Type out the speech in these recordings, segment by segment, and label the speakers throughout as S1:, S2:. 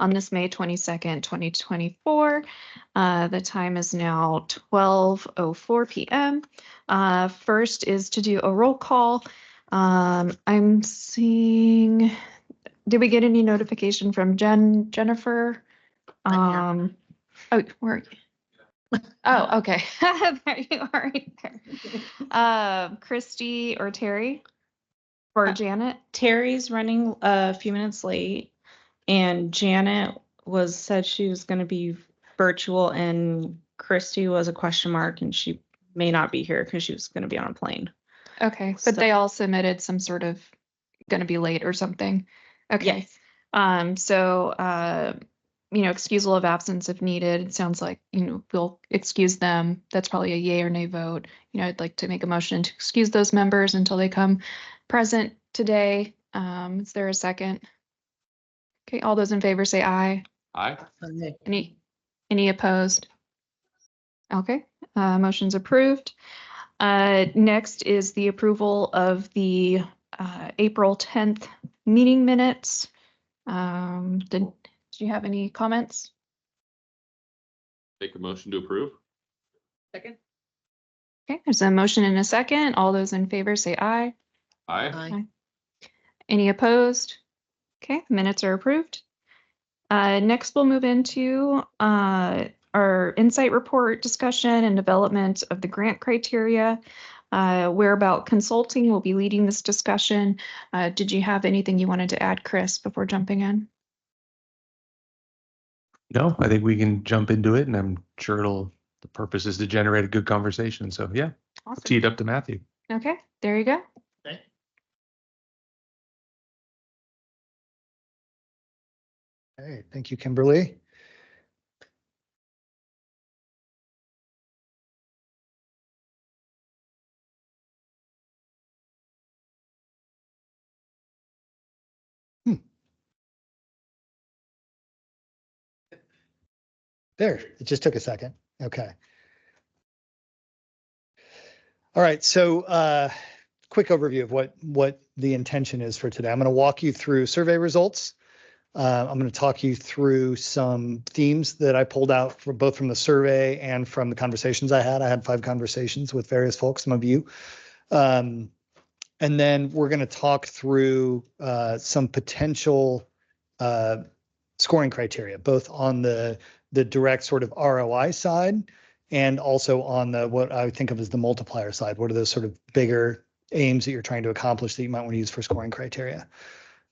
S1: on this May 22nd, 2024. The time is now 12:04 p.m. First is to do a roll call. I'm seeing, did we get any notification from Jennifer? Oh, where are you? Oh, okay. There you are right there. Christy or Terry or Janet?
S2: Terry's running a few minutes late, and Janet said she was going to be virtual, and Christy was a question mark, and she may not be here because she was going to be on a plane.
S1: Okay, but they all submitted some sort of going to be late or something. Okay.
S2: Yes.
S1: Excusal of absence if needed. It sounds like, we'll excuse them. That's probably a yay or nay vote. I'd like to make a motion to excuse those members until they come present today. Is there a second? Okay, all those in favor say aye.
S3: Aye.
S1: Any opposed? Okay, motion's approved. Next is the approval of the April 10th meeting minutes. Did you have any comments?
S3: Make a motion to approve.
S2: Second.
S1: Okay, there's a motion and a second. All those in favor say aye.
S3: Aye.
S1: Any opposed? Okay, minutes are approved. Next, we'll move into our insight report discussion and development of the grant criteria. Whereabout Consulting will be leading this discussion. Did you have anything you wanted to add, Chris, before jumping in?
S4: No, I think we can jump into it, and I'm sure the purpose is to generate a good conversation. So yeah, I'll tee it up to Matthew.
S1: Okay, there you go.
S5: Okay. Hey, thank you, Kimberly. There, it just took a second. Okay. All right, so quick overview of what the intention is for today. I'm going to walk you through survey results. I'm going to talk you through some themes that I pulled out both from the survey and from the conversations I had. I had 5 conversations with various folks, some of you. And then we're going to talk through some potential scoring criteria, both on the direct sort of ROI side and also on what I would think of as the multiplier side. What are those sort of bigger aims that you're trying to accomplish that you might want to use for scoring criteria?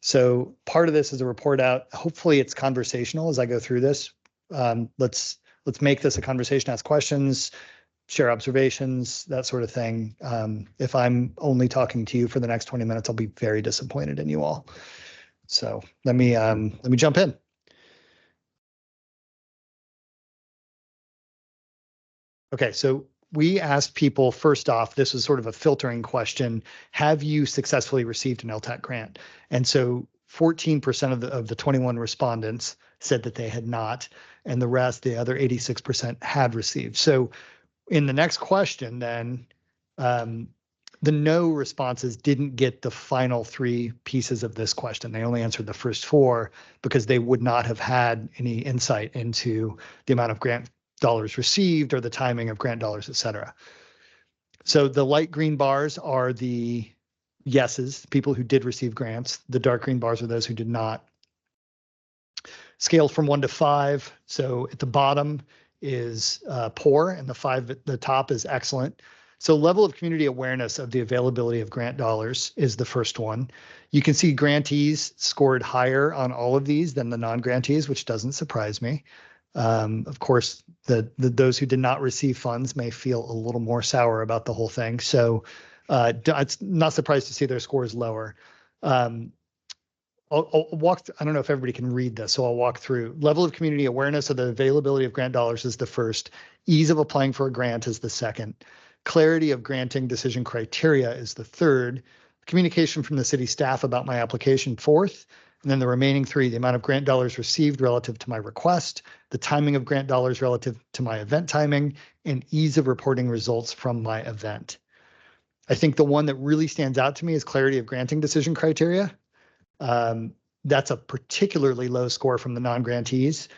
S5: So part of this is a report out. Hopefully it's conversational as I go through this. Let's make this a conversation, ask questions, share observations, that sort of thing. If I'm only talking to you for the next 20 minutes, I'll be very disappointed in you all. So let me jump in. Okay, so we asked people, first off, this was sort of a filtering question. Have you successfully received an LTAC grant? And so 14% of the 21 respondents said that they had not, and the rest, the other 86% had received. So in the next question, then, the no responses didn't get the final 3 pieces of this question. They only answered the first 4 because they would not have had any insight into the amount of grant dollars received or the timing of grant dollars, et cetera. So the light green bars are the yeses, people who did receive grants. The dark green bars are those who did not. Scale from 1 to 5. So at the bottom is poor and the 5 at the top is excellent. So level of community awareness of the availability of grant dollars is the first one. You can see grantees scored higher on all of these than the non-grantees, which doesn't surprise me. Of course, those who did not receive funds may feel a little more sour about the whole thing. So it's not surprised to see their scores lower. I'll walk. I don't know if everybody can read this, so I'll walk through. Level of community awareness of the availability of grant dollars is the first. Ease of applying for a grant is the second. Clarity of granting decision criteria is the third. Communication from the city staff about my application, fourth. And then the remaining 3, the amount of grant dollars received relative to my request, the timing of grant dollars relative to my event timing, and ease of reporting results from my event. I think the one that really stands out to me is clarity of granting decision criteria. That's a particularly low score from the non-grantees.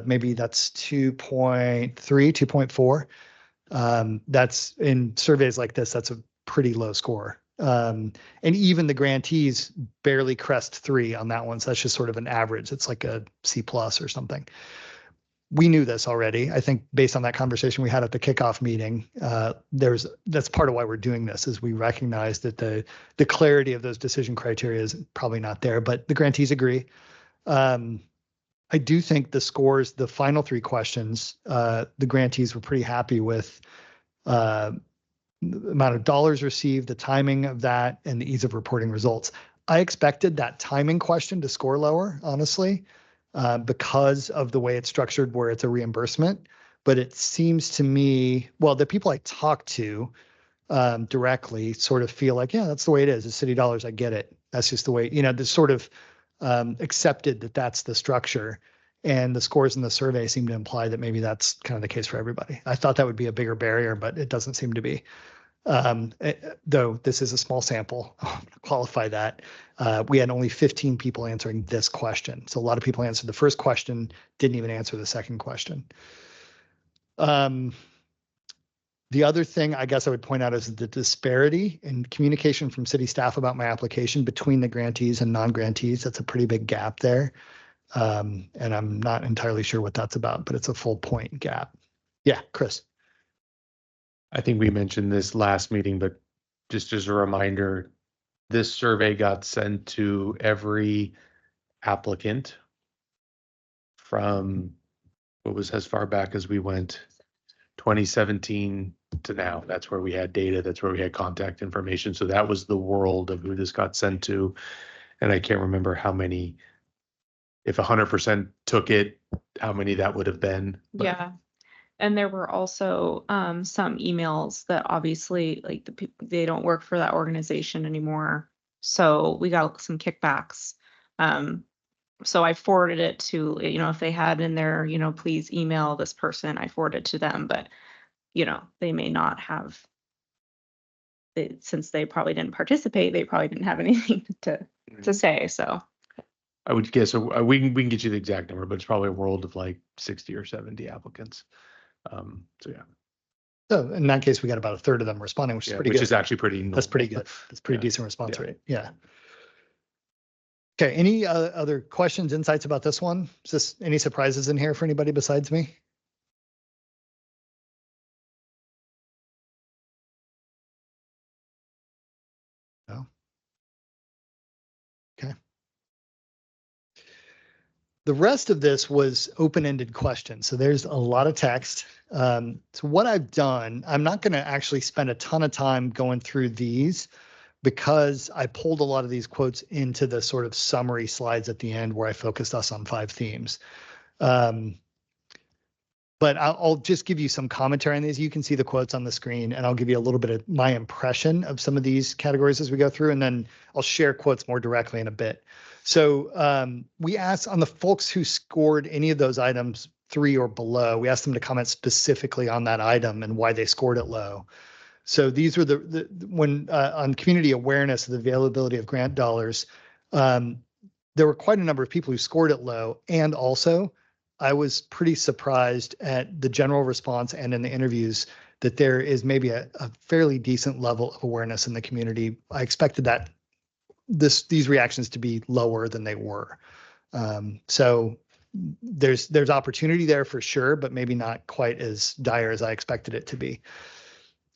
S5: Maybe that's 2.3, 2.4. That's in surveys like this, that's a pretty low score. And even the grantees barely crest 3 on that one. So that's just sort of an average. It's like a C+ or something. We knew this already. I think based on that conversation we had at the kickoff meeting, that's part of why we're doing this, is we recognize that the clarity of those decision criteria is probably not there, but the grantees agree. I do think the scores, the final 3 questions, the grantees were pretty happy with the amount of dollars received, the timing of that, and the ease of reporting results. I expected that timing question to score lower, honestly, because of the way it's structured where it's a reimbursement. But it seems to me, well, the people I talked to directly sort of feel like, yeah, that's the way it is. It's city dollars. I get it. That's just the way, the sort of accepted that that's the structure. And the scores in the survey seem to imply that maybe that's kind of the case for everybody. I thought that would be a bigger barrier, but it doesn't seem to be. Though this is a small sample, I'll qualify that. We had only 15 people answering this question. So a lot of people answered the first question, didn't even answer the second question. The other thing I guess I would point out is the disparity in communication from city staff about my application between the grantees and non-grantees. That's a pretty big gap there. And I'm not entirely sure what that's about, but it's a full point gap. Yeah, Chris.
S4: I think we mentioned this last meeting, but just as a reminder, this survey got sent to every applicant from what was as far back as we went, 2017 to now. That's where we had data. That's where we had contact information. So that was the world of who this got sent to. And I can't remember how many, if 100% took it, how many that would have been. But
S2: Yeah. And there were also some emails that obviously like the people, they don't work for that organization anymore. So we got some kickbacks. So I forwarded it to, if they had in there, please email this person, I forwarded to them, but they may not have, since they probably didn't participate, they probably didn't have anything to say. So
S4: I would guess we can get you the exact number, but it's probably a world of like 60 or 70 applicants. So yeah.
S5: So in that case, we got about a third of them responding, which is pretty
S4: which
S5: good.
S4: is actually pretty normal.
S5: That's pretty good. That's pretty
S4: Yeah.
S5: decent response
S4: Yeah.
S5: rate. Yeah. Okay. Any other questions, insights about this one? Is this any surprises in here for anybody besides me? No. Okay. The rest of this was open-ended questions. So there's a lot of text. So what I've done, I'm not going to actually spend a ton of time going through these because I pulled a lot of these quotes into the sort of summary slides at the end where I focused us on 5 themes. But I'll just give you some commentary on these. You can see the quotes on the screen, and I'll give you a little bit of my impression of some of these categories as we go through, and then I'll share quotes more directly in a bit. So we asked on the folks who scored any of those items 3 or below, we asked them to comment specifically on that item and why they scored it low. So these were when on community awareness of the availability of grant dollars, there were quite a number of people who scored it low, and also I was pretty surprised at the general response and in the interviews that there is maybe a fairly decent level of awareness in the community. I expected that these reactions to be lower than they were. So there's opportunity there for sure, but maybe not quite as dire as I expected it to be.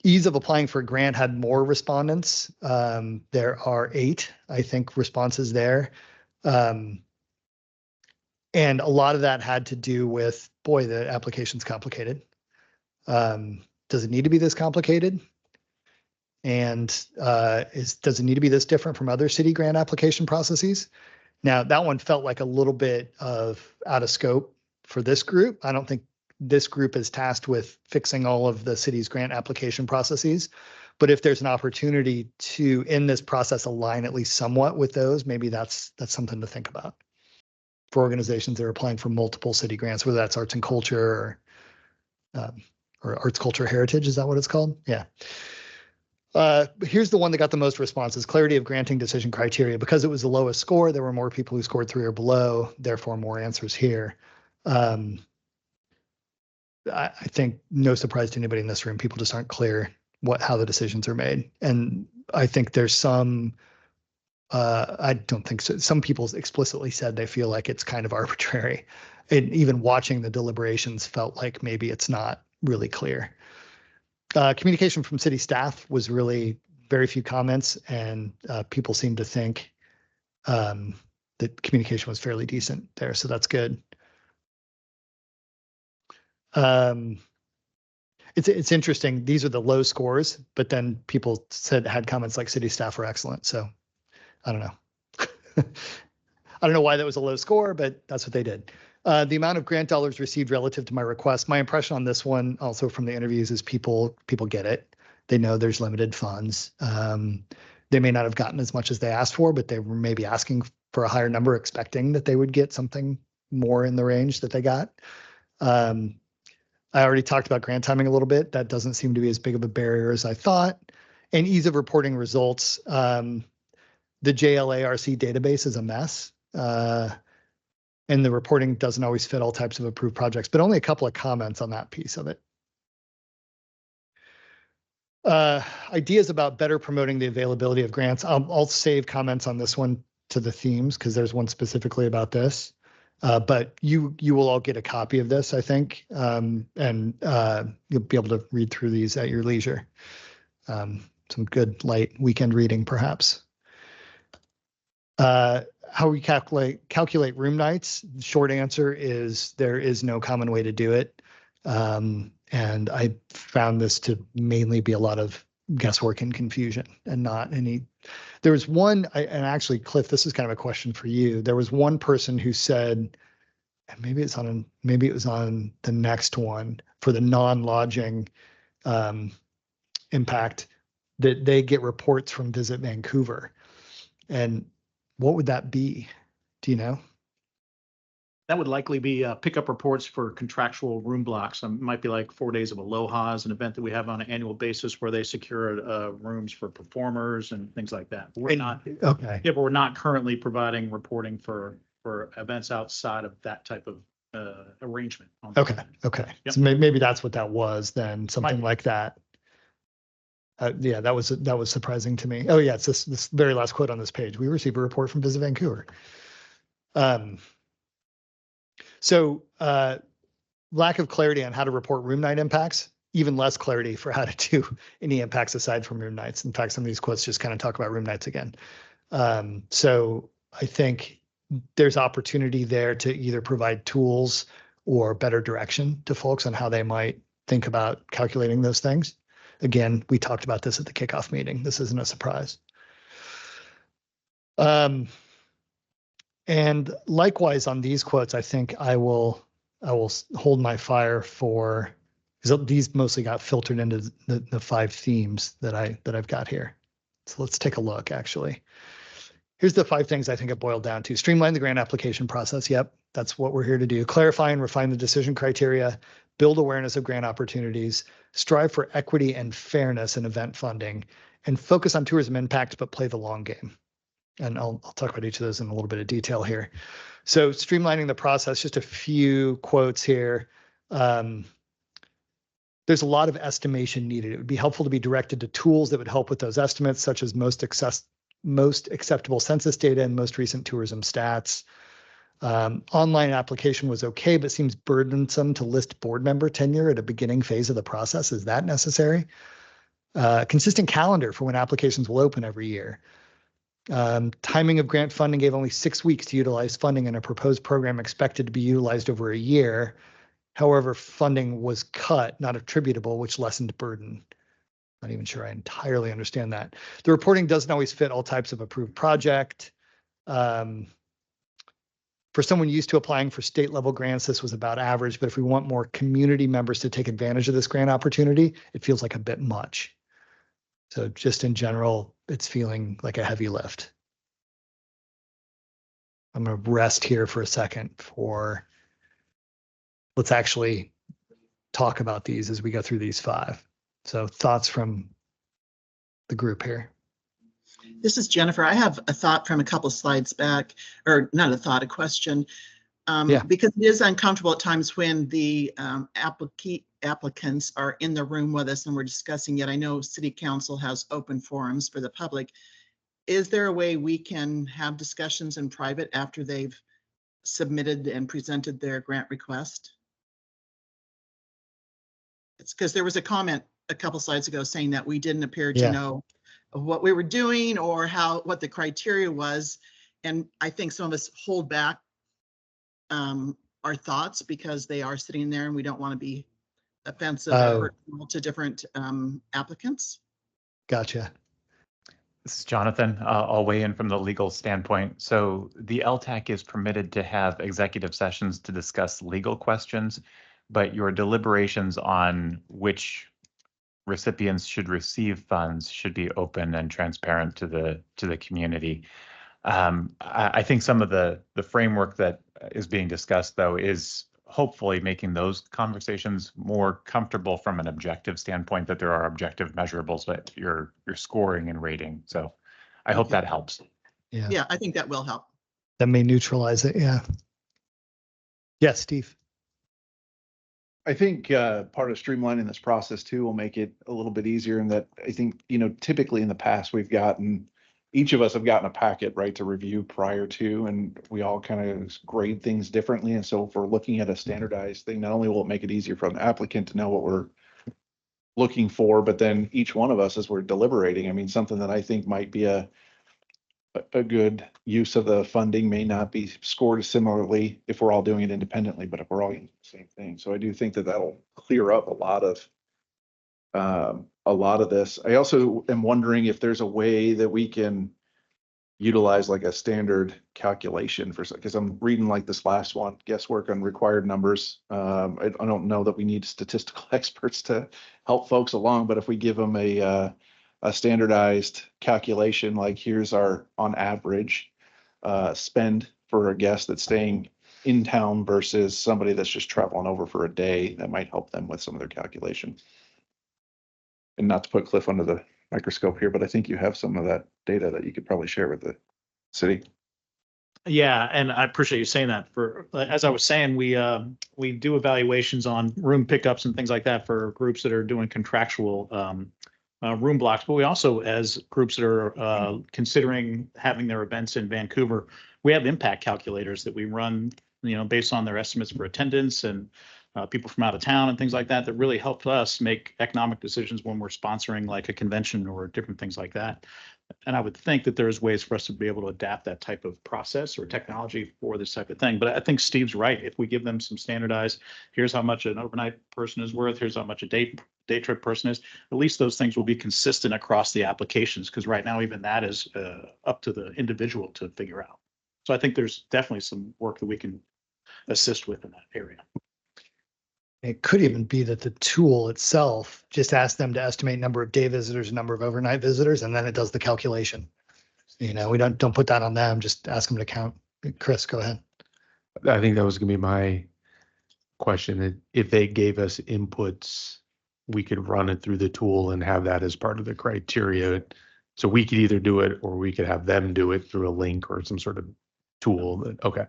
S5: Ease of applying for a grant had more respondents. There are 8, I think, responses there. And a lot of that had to do with, boy, the application's complicated. Does it need to be this complicated? And does it need to be this different from other city grant application processes? Now, that one felt like a little bit of out of scope for this group. I don't think this group is tasked with fixing all of the city's grant application processes. But if there's an opportunity to, in this process, align at least somewhat with those, maybe that's something to think about for organizations that are applying for multiple city grants, whether that's arts and culture or arts, culture, heritage. Is that what it's called? Yeah. Here's the one that got the most responses: clarity of granting decision criteria. Because it was the lowest score, there were more people who scored 3 or below, therefore more answers here. I think no surprise to anybody in this room, people just aren't clear how the decisions are made. And I think there's some, I don't think so. Some people explicitly said they feel like it's kind of arbitrary. And even watching the deliberations felt like maybe it's not really clear. Communication from city staff was really very few comments, and people seemed to think that communication was fairly decent there. So that's good. It's interesting. These are the low scores, but then people had comments like city staff are excellent. So I don't know. I don't know why that was a low score, but that's what they did. The amount of grant dollars received relative to my request. My impression on this one, also from the interviews, is people get it. They know there's limited funds. They may not have gotten as much as they asked for, but they were maybe asking for a higher number, expecting that they would get something more in the range that they got. I already talked about grant timing a little bit. That doesn't seem to be as big of a barrier as I thought. And ease of reporting results. The JLARC database is a mess. And the reporting doesn't always fit all types of approved projects, but only a couple of comments on that piece of it. Ideas about better promoting the availability of grants. I'll save comments on this one to the themes because there's one specifically about this. But you will all get a copy of this, I think, and you'll be able to read through these at your leisure. Some good light weekend reading, perhaps. How we calculate room nights. The short answer is there is no common way to do it. And I found this to mainly be a lot of guesswork and confusion and not any. There was one, and actually, Cliff, this is kind of a question for you. There was one person who said, and maybe it was on the next one for the non-lodging impact, that they get reports from Visit Vancouver. And what would that be? Do you know?
S6: That would likely be pickup reports for contractual room blocks. It might be like 4 days of Aloha is an event that we have on an annual basis where they secure rooms for performers and things like that. But
S5: okay.
S6: Yeah, but we're not currently providing reporting for events outside of that type of arrangement.
S5: Okay.
S6: Yep.
S5: So maybe that's what that was then, something like that. Yeah, that was surprising to me. Oh yeah, it's this very last quote on this page. We received a report from Visit Vancouver. So lack of clarity on how to report room night impacts, even less clarity for how to do any impacts aside from room nights. In fact, some of these quotes just kind of talk about room nights again. So I think there's opportunity there to either provide tools or better direction to folks on how they might think about calculating those things. Again, we talked about this at the kickoff meeting. This isn't a surprise. And likewise on these quotes, I think I will hold my fire for, because these mostly got filtered into the 5 themes that I've got here. So let's take a look, actually. Here's the 5 things I think it boiled down to. Streamline the grant application process. Yep, that's what we're here to do. Clarify and refine the decision criteria, build awareness of grant opportunities, strive for equity and fairness in event funding, and focus on tourism impact, but play the long game. And I'll talk about each of those in a little bit of detail here. So streamlining the process, just a few quotes here. There's a lot of estimation needed. It would be helpful to be directed to tools that would help with those estimates, such as most acceptable census data and most recent tourism stats. Online application was okay, but seems burdensome to list board member tenure at a beginning phase of the process. Is that necessary? Consistent calendar for when applications will open every year. Timing of grant funding gave only 6 weeks to utilize funding in a proposed program expected to be utilized over a year. However, funding was cut, not attributable, which lessened burden. Not even sure I entirely understand that. The reporting doesn't always fit all types of approved project. For someone used to applying for state level grants, this was about average, but if we want more community members to take advantage of this grant opportunity, it feels like a bit much. So just in general, it's feeling like a heavy lift. I'm going to rest here for a second let's actually talk about these as we go through these 5. So thoughts from the group here.
S7: This is Jennifer. I have a thought from a couple slides back, or not a thought, a question.
S5: Yeah.
S7: Because it is uncomfortable at times when the applicants are in the room with us and we're discussing it. I know City Council has open forums for the public. Is there a way we can have discussions in private after they've submitted and presented their grant request? It's because there was a comment a couple slides ago saying that we didn't appear to know what we were doing or what the criteria was. And I think some of us hold back our thoughts because they are sitting there and we don't want to be offensive or hurtful to different applicants.
S5: Gotcha.
S8: This is Jonathan. I'll weigh in from the legal standpoint. So the LTAC is permitted to have executive sessions to discuss legal questions, but your deliberations on which recipients should receive funds should be open and transparent to the community. I think some of the framework that is being discussed, though, is hopefully making those conversations more comfortable from an objective standpoint, that there are objective measurables that you're scoring and rating. So I hope that helps.
S7: Yeah, I think that will help.
S5: That may neutralize it. Yeah. Yes, Steve.
S9: I think part of streamlining this process too will make it a little bit easier in that I think, typically in the past, each of us have gotten a packet, right, to review prior to, and we all kind of grade things differently. And so if we're looking at a standardized thing, not only will it make it easier for the applicant to know what we're looking for, but then each one of us as we're deliberating, I mean, something that I think might be a good use of the funding may not be scored similarly if we're all doing it independently, but if we're all using the same thing. So I do think that that'll clear up a lot of this. I also am wondering if there's a way that we can utilize like a standard calculation because I'm reading like this last one, guesswork on required numbers. I don't know that we need statistical experts to help folks along, but if we give them a standardized calculation, like here's our on average spend for a guest that's staying in town versus somebody that's just traveling over for a day, that might help them with some of their calculation. And not to put Cliff under the microscope here, but I think you have some of that data that you could probably share with the city.
S6: Yeah, and I appreciate you saying that. As I was saying, we do evaluations on room pickups and things like that for groups that are doing contractual room blocks, but we also, as groups that are considering having their events in Vancouver, we have impact calculators that we run, based on their estimates for attendance and people from out of town and things like that, that really help us make economic decisions when we're sponsoring like a convention or different things like that. And I would think that there's ways for us to be able to adapt that type of process or technology for this type of thing. But I think Steve's right. If we give them some standardized, here's how much an overnight person is worth, here's how much a day trip person is, at least those things will be consistent across the applications. Because right now, even that is up to the individual to figure out. So I think there's definitely some work that we can assist with in that area.
S5: It could even be that the tool itself just asks them to estimate number of day visitors, number of overnight visitors, and then it does the calculation. We don't put that on them, just ask them to count. Chris, go ahead.
S4: I think that was gonna be my question. That if they gave us inputs, we could run it through the tool and have that as part of the criteria. So we could either do it or we could have them do it through a link or some sort of tool. Okay.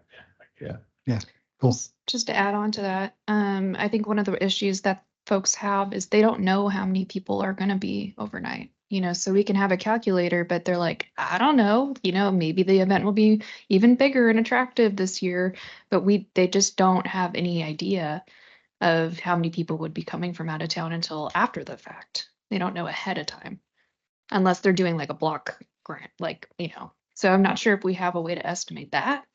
S4: Yeah.
S5: Cool.
S1: Just to add on to that, I think one of the issues that folks have is they don't know how many people are going to be overnight. So we can have a calculator, but they're like, I don't know, maybe the event will be even bigger and attractive this year, but they just don't have any idea of how many people would be coming from out of town until after the fact. They don't know ahead of time, unless they're doing like a block grant, so I'm not sure if we have a way to estimate that.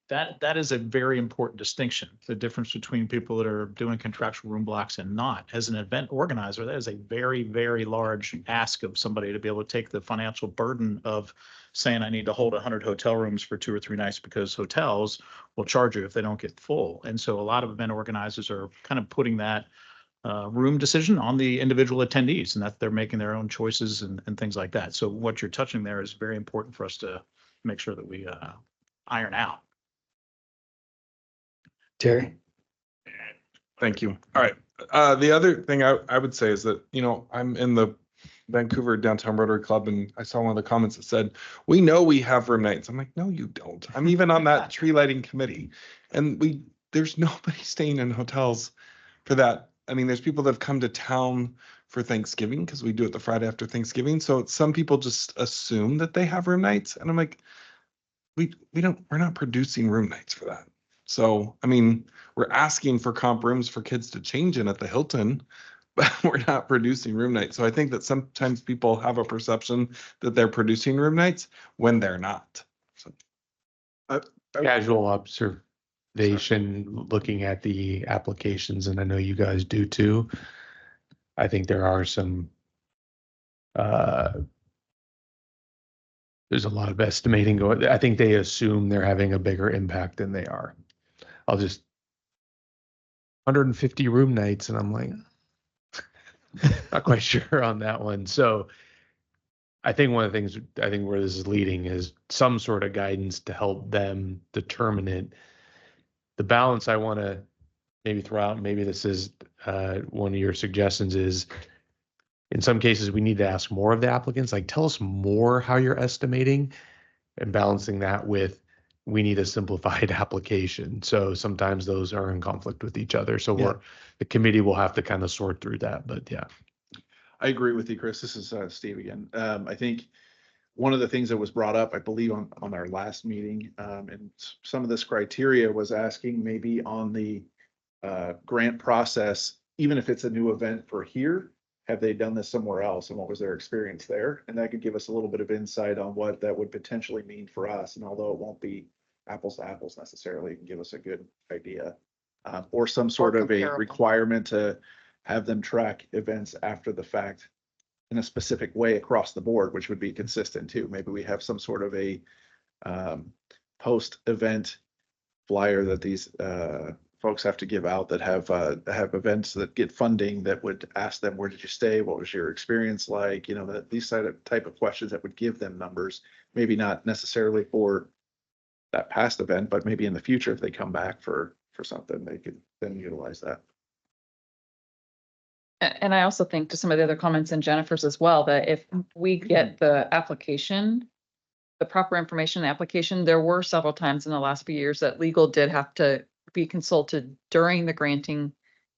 S6: That is a very important distinction, the difference between people that are doing contractual room blocks and not. As an event organizer, that is a very, very large ask of somebody to be able to take the financial burden of saying, I need to hold 100 hotel rooms for 2 or 3 nights because hotels will charge you if they don't get full. And so a lot of event organizers are kind of putting that room decision on the individual attendees, and that they're making their own choices and things like that. So what you're touching there is very important for us to make sure that we iron out.
S5: Terry.
S10: Thank you. All right. The other thing I would say is that, I'm in the Vancouver Downtown Rotary Club, and I saw one of the comments that said, "We know we have room nights." I'm like, "No, you don't." I'm even on that tree lighting committee, and there's nobody staying in hotels for that. I mean, there's people that have come to town for Thanksgiving because we do it the Friday after Thanksgiving. So some people just assume that they have room nights, and I'm like, we're not producing room nights for that. So I mean, we're asking for comp rooms for kids to change in at the Hilton, but we're not producing room nights. So I think that sometimes people have a perception that they're producing room nights when they're not. So,
S4: Casual observation, looking at the applications, and I know you guys do too. I think there are some, there's a lot of estimating going. I think they assume they're having a bigger impact than they are. I'll just 150 room nights, and I'm like, not quite sure on that one. So I think one of the things, I think where this is leading is some sort of guidance to help them determine it. The balance I want to maybe throw out, maybe this is one of your suggestions, is in some cases we need to ask more of the applicants, like tell us more how you're estimating, and balancing that with we need a simplified application. So sometimes those are in conflict with each other. So the committee will have to kind of sort through that, but yeah.
S9: I agree with you, Chris. This is Steve again. I think one of the things that was brought up, I believe on our last meeting, and some of this criteria was asking maybe on the grant process, even if it's a new event for here, have they done this somewhere else and what was their experience there? And that could give us a little bit of insight on what that would potentially mean for us. And although it won't be apples to apples necessarily, it can give us a good idea. Or some sort of a requirement to have them track events after the fact in a specific way across the board, which would be consistent too. Maybe we have some sort of a post-event flyer that these folks have to give out that have events that get funding that would ask them, where did you stay? What was your experience like? You know, that these type of questions that would give them numbers, maybe not necessarily for that past event, but maybe in the future, if they come back for something, they could then utilize that.
S11: And I also think to some of the other comments in Jennifer's as well, that if we get the application, the proper information, the application, there were several times in the last few years that legal did have to be consulted during the granting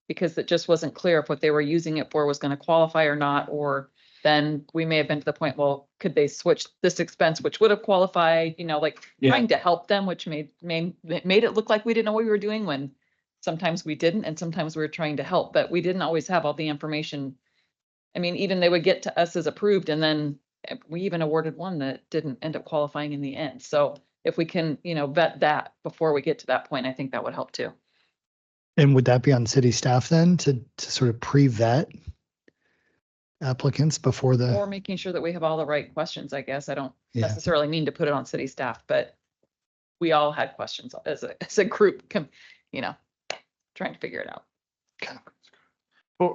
S11: because it just wasn't clear if what they were using it for was going to qualify or not, or then we may have been to the point, well, could they switch this expense, which would have qualified, you know, like trying to help them, which made it look like we didn't know what we were doing when sometimes we didn't, and sometimes we were trying to help, but we didn't always have all the information. I mean, even they would get to us as approved, and then we even awarded one that didn't end up qualifying in the end. So if we can, you know, vet that before we get to that point, I think that would help too.
S5: And would that be on city staff then to sort of pre-vet applicants before the?
S11: Or making sure that we have all the right questions, I guess. I don't necessarily mean to put it on city staff, but we all had questions as a group, you know, trying to figure it out.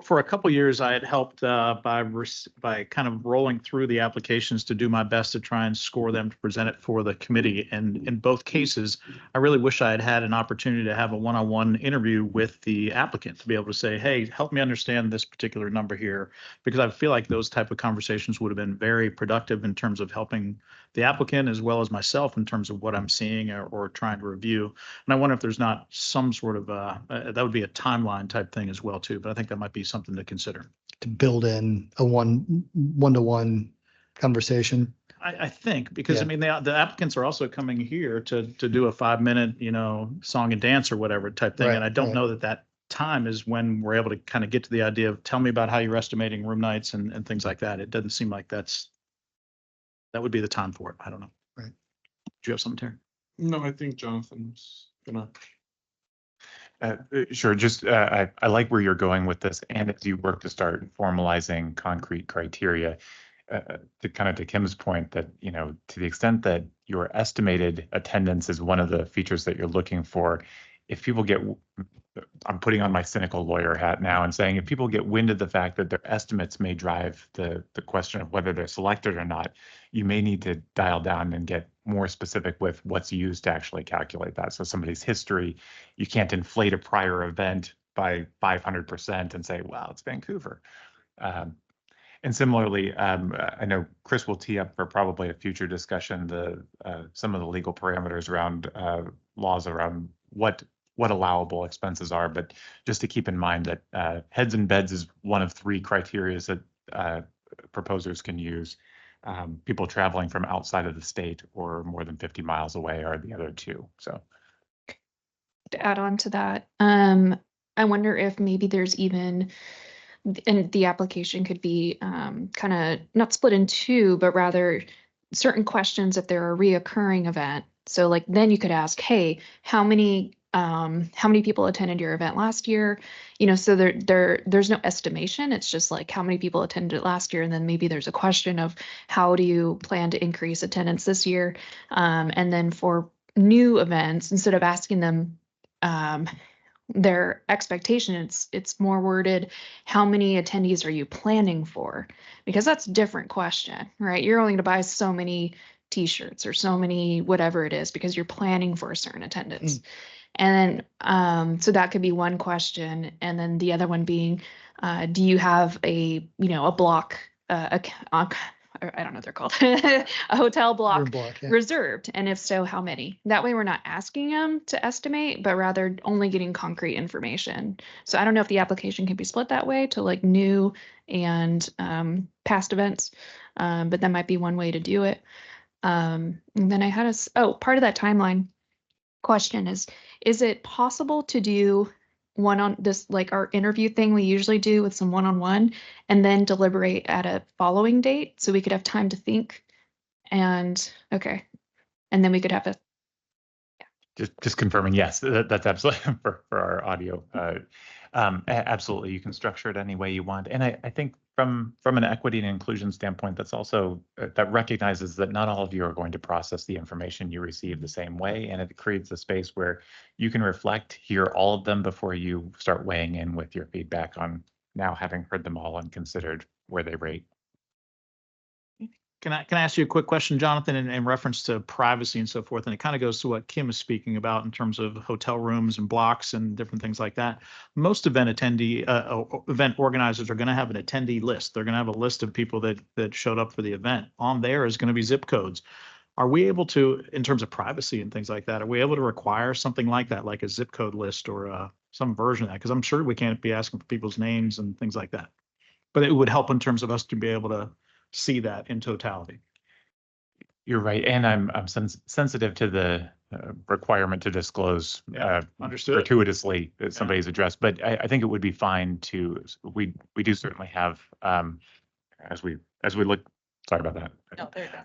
S6: For a couple of years, I had helped by kind of rolling through the applications to do my best to try and score them to present it for the committee. And in both cases, I really wish I had had an opportunity to have a one-on-one interview with the applicant to be able to say, hey, help me understand this particular number here, because I feel like those type of conversations would have been very productive in terms of helping the applicant as well as myself in terms of what I'm seeing or trying to review. And I wonder if there's not some sort of that would be a timeline type thing as well too, but I think that might be something to consider.
S5: To build in a one-to-one conversation.
S6: I think, because I mean, the applicants are also coming here to do a 5-minute, you know, song and dance or whatever type thing.
S5: Right,
S6: And I don't know that time is when we're able to kind of get to the idea of tell me about how you're estimating room nights and things like that. It doesn't seem like that would be the time for it. I don't know.
S5: Right.
S6: Do you have something, Terry?
S10: No, I think Jonathan's gonna.
S8: Sure. Just I like where you're going with this, and as you work to start formalizing concrete criteria, to Kim's point that, you know, to the extent that your estimated attendance is one of the features that you're looking for, if people get, I'm putting on my cynical lawyer hat now and saying, if people get wind of the fact that their estimates may drive the question of whether they're selected or not, you may need to dial down and get more specific with what's used to actually calculate that. So somebody's history, you can't inflate a prior event by 500% and say, well, it's Vancouver. And similarly, I know Chris will tee up for probably a future discussion, some of the legal parameters around laws around what allowable expenses are. But just to keep in mind that heads and beds is one of 3 criteria that proposers can use. People traveling from outside of the state or more than 50 miles away are the other 2. So
S1: To add on to that, I wonder if maybe there's even, and the application could be kind of not split in 2, but rather certain questions if they're a reoccurring event. So like then you could ask, hey, how many people attended your event last year? You know, so there's no estimation. It's just like how many people attended it last year, and then maybe there's a question of how do you plan to increase attendance this year? And then for new events, instead of asking them their expectation, it's more worded, how many attendees are you planning for? Because that's a different question, right? You're only going to buy so many t-shirts or so many whatever it is because you're planning for a certain attendance. And then so that could be one question, and then the other one being, do you have a block I don't know what they're called, a hotel block
S5: Yeah.
S1: reserved, and if so, how many? That way we're not asking them to estimate, but rather only getting concrete information. So I don't know if the application can be split that way to like new and past events, but that might be one way to do it. And then I had part of that timeline question is it possible to do one on this, like our interview thing we usually do with some one-on-one, and then deliberate at a following date so we could have time to think? And okay, and then we could have a
S8: just confirming, yes, that's absolutely for our audio. Absolutely, you can structure it any way you want. And I think from an equity and inclusion standpoint, that's also that recognizes that not all of you are going to process the information you receive the same way, and it creates a space where you can reflect, hear all of them before you start weighing in with your feedback on now having heard them all and considered where they rate.
S6: Can I ask you a quick question, Jonathan, in reference to privacy and so forth? And it kind of goes to what Kim is speaking about in terms of hotel rooms and blocks and different things like that. Most event organizers are going to have an attendee list. They're going to have a list of people that showed up for the event. On there is going to be zip codes. Are we able to, in terms of privacy and things like that, are we able to require something like that, like a zip code list or some version of that? Because I'm sure we can't be asking for people's names and things like that. But it would help in terms of us to be able to see that in totality.
S8: You're right, and I'm sensitive to the requirement to disclose
S6: Understood.
S8: gratuitously somebody's address, but I think it would be fine to. We do certainly have as we look. Sorry about that.
S11: No, there you go.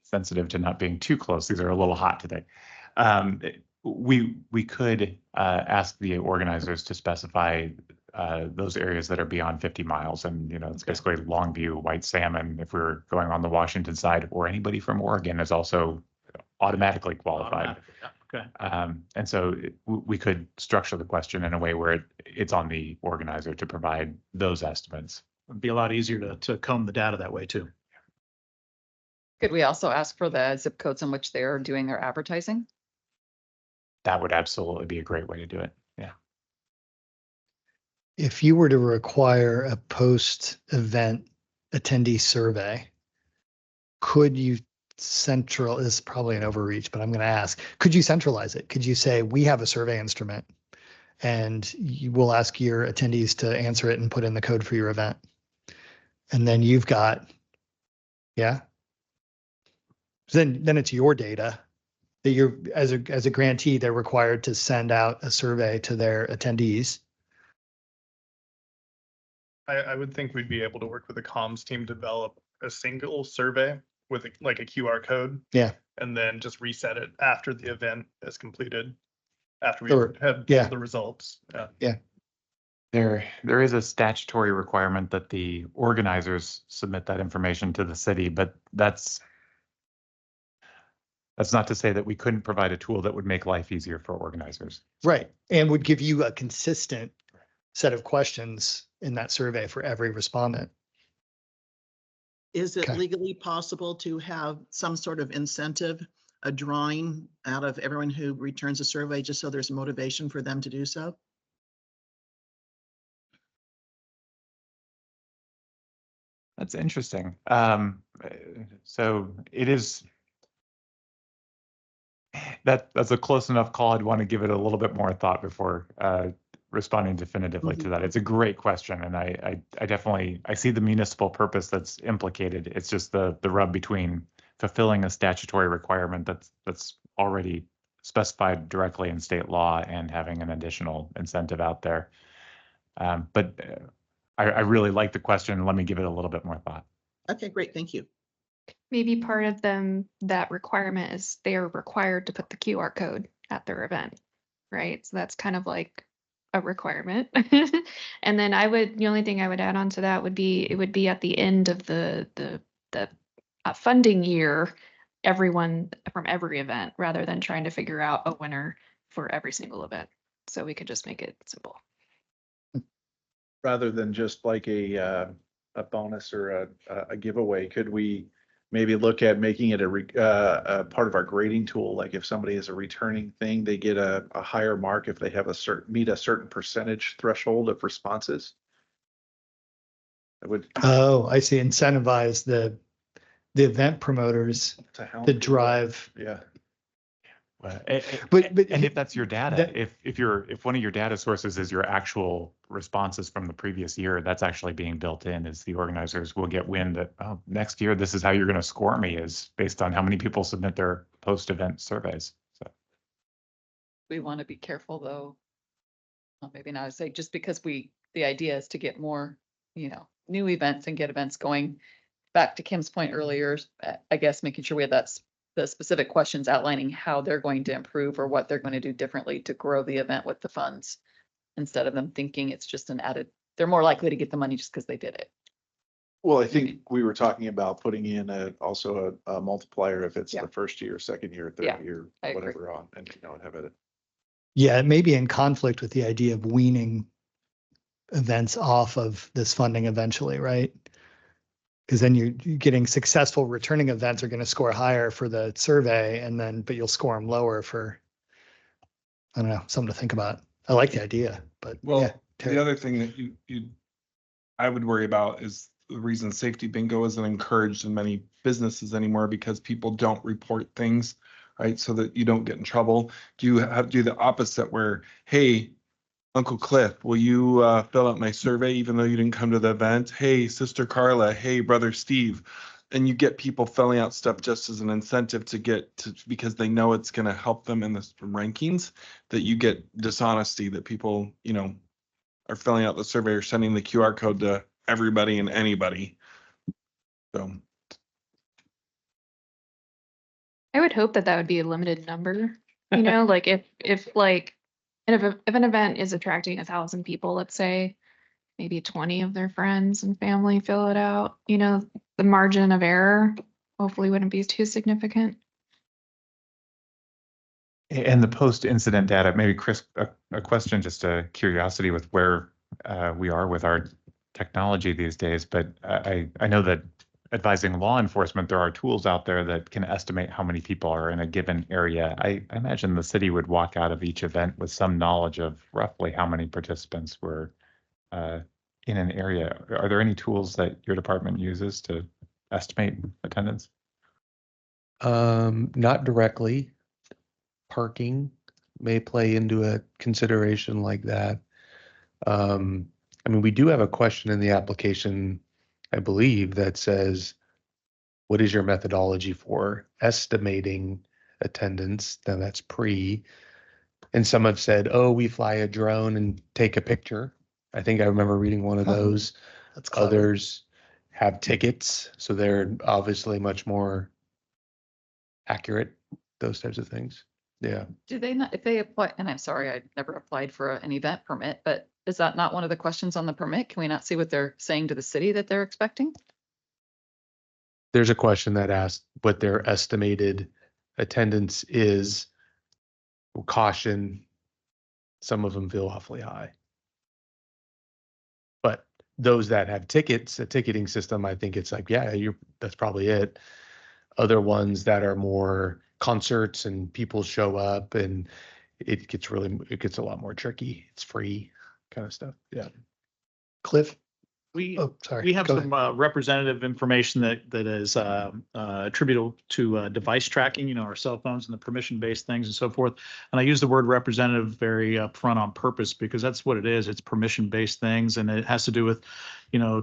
S8: Sensitive to not being too close. These are a little hot today. We could ask the organizers to specify those areas that are beyond 50 miles. And, it's basically Longview, White Salmon, if we're going on the Washington side, or anybody from Oregon is also automatically qualified.
S6: Okay.
S8: And so we could structure the question in a way where it's on the organizer to provide those estimates.
S6: It'd be a lot easier to comb the data that way too.
S11: Could we also ask for the zip codes in which they're doing their advertising?
S8: That would absolutely be a great way to do it. Yeah.
S5: If you were to require a post-event attendee survey, could you is probably an overreach, but I'm going to ask, could you centralize it? Could you say, we have a survey instrument and you will ask your attendees to answer it and put in the code for your event? And then you've got, yeah. Then it's your data that you're, as a grantee, they're required to send out a survey to their attendees.
S12: I would think we'd be able to work with the comms team to develop a single survey with like a QR code.
S5: Yeah.
S12: And then just reset it after the event is completed, after we
S5: Or-
S12: have
S5: yeah.
S12: the results.
S8: There is a statutory requirement that the organizers submit that information to the city, but that's not to say that we couldn't provide a tool that would make life easier for organizers.
S5: Right. And would give you a consistent set of questions in that survey for every respondent.
S7: Is it
S5: Okay.
S7: legally possible to have some sort of incentive, a drawing out of everyone who returns a survey, just so there's motivation for them to do so?
S8: That's interesting. So it is. That's a close enough call. I'd want to give it a little bit more thought before responding definitively to that. It's a great question, and I definitely I see the municipal purpose that's implicated. It's just the rub between fulfilling a statutory requirement that's already specified directly in state law and having an additional incentive out there. But I really like the question. Let me give it a little bit more thought.
S7: Okay, great. Thank you.
S1: Maybe part of them, that requirement is they are required to put the QR code at their event, right? So that's kind of like a requirement. And then the only thing I would add on to that would be, it would be at the end of the funding year, everyone from every event, rather than trying to figure out a winner for every single event. So we could just make it simple.
S9: Rather than just like a bonus or a giveaway, could we maybe look at making it a part of our grading tool? Like if somebody is a returning thing, they get a higher mark if they have meet a certain percentage threshold of responses. That would.
S5: Oh, I see. Incentivize the event promoters
S9: To help
S5: to
S9: people.
S5: drive.
S9: Yeah.
S5: But
S8: And if that's your data,
S5: that-
S8: if one of your data sources is your actual responses from the previous year, that's actually being built in. Is the organizers will get wind that, oh, next year this is how you're going to score me, is based on how many people submit their post-event surveys. So
S11: We want to be careful though. Well, maybe not. I say just because the idea is to get more, new events and get events going. Back to Kim's point earlier, I guess making sure we have the specific questions outlining how they're going to improve or what they're going to do differently to grow the event with the funds, instead of them thinking it's just an added, they're more likely to get the money just because they did it.
S9: Well, I think we were talking about putting in also a multiplier if it's
S11: Yeah.
S9: the first year, second year,
S11: Yeah,
S9: third year,
S11: I agree.
S9: whatever on, and have it.
S5: Yeah, it may be in conflict with the idea of weaning events off of this funding eventually, right? Because then you're getting successful returning events are going to score higher for the survey, but you'll score them lower for, I don't know, something to think about. I like the idea, but
S10: Well,
S5: yeah. Terry.
S10: the other thing that I would worry about is the reason safety bingo isn't encouraged in many businesses anymore, because people don't report things, right? So that you don't get in trouble. Do you have to do the opposite where, hey, Uncle Cliff, will you fill out my survey even though you didn't come to the event? Hey, Sister Carla. Hey, Brother Steve. And you get people filling out stuff just as an incentive because they know it's going to help them in the rankings, that you get dishonesty, that people, are filling out the survey or sending the QR code to everybody and anybody. So
S1: I would hope that would be a limited number, like if an event is attracting 1,000 people, let's say, maybe 20 of their friends and family fill it out, the margin of error hopefully wouldn't be too significant.
S8: and the post-incident data, maybe Chris, a question, just a curiosity with where we are with our technology these days. But I know that advising law enforcement, there are tools out there that can estimate how many people are in a given area. I imagine the city would walk out of each event with some knowledge of roughly how many participants were in an area. Are there any tools that your department uses to estimate attendance?
S4: Not directly. Parking may play into a consideration like that. I mean, we do have a question in the application, I believe, that says, what is your methodology for estimating attendance? Now that's pre. And some have said, oh, we fly a drone and take a picture. I think I remember reading one of those.
S5: That's clever.
S4: Others have tickets, so they're obviously much more accurate, those types of things. Yeah.
S11: Do they not, if they apply, and I'm sorry, I never applied for an event permit, but is that not one of the questions on the permit? Can we not see what they're saying to the city that they're expecting?
S4: There's a question that asked what their estimated attendance is. Caution, some of them feel awfully high. But those that have tickets, a ticketing system, I think it's like, yeah, that's probably it. Other ones that are more concerts and people show up and it gets a lot more tricky. It's free kind of stuff. Yeah.
S5: Cliff? Oh, sorry.
S6: We have
S5: Go
S6: some representative information that is attributable to device tracking, our cell phones and the permission-based things and so forth. And I use the word representative very upfront on purpose because that's what it is. It's permission-based things, and it has to do with,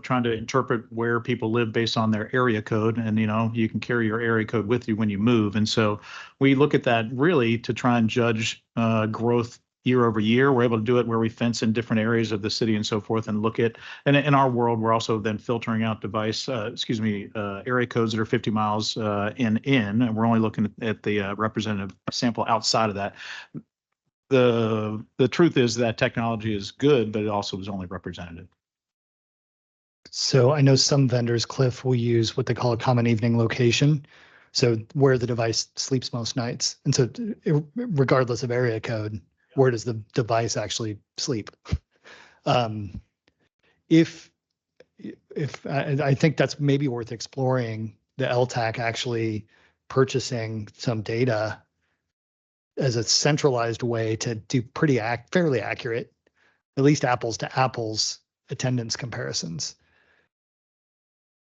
S6: trying to interpret where people live based on their area code. And, you can carry your area code with you when you move. And so we look at that really to try and judge growth year over year. We're able to do it where we fence in different areas of the city and so forth and look at, and in our world, we're also then filtering out area codes that are 50 miles in, and we're only looking at the representative sample outside of that. The truth is that technology is good, but it also is only representative.
S5: So I know some vendors, Cliff, will use what they call a common evening location. So where the device sleeps most nights. And so regardless of area code, where does the device actually sleep? If I think that's maybe worth exploring, the LTAC actually purchasing some data as a centralized way to do fairly accurate, at least apples to apples attendance comparisons.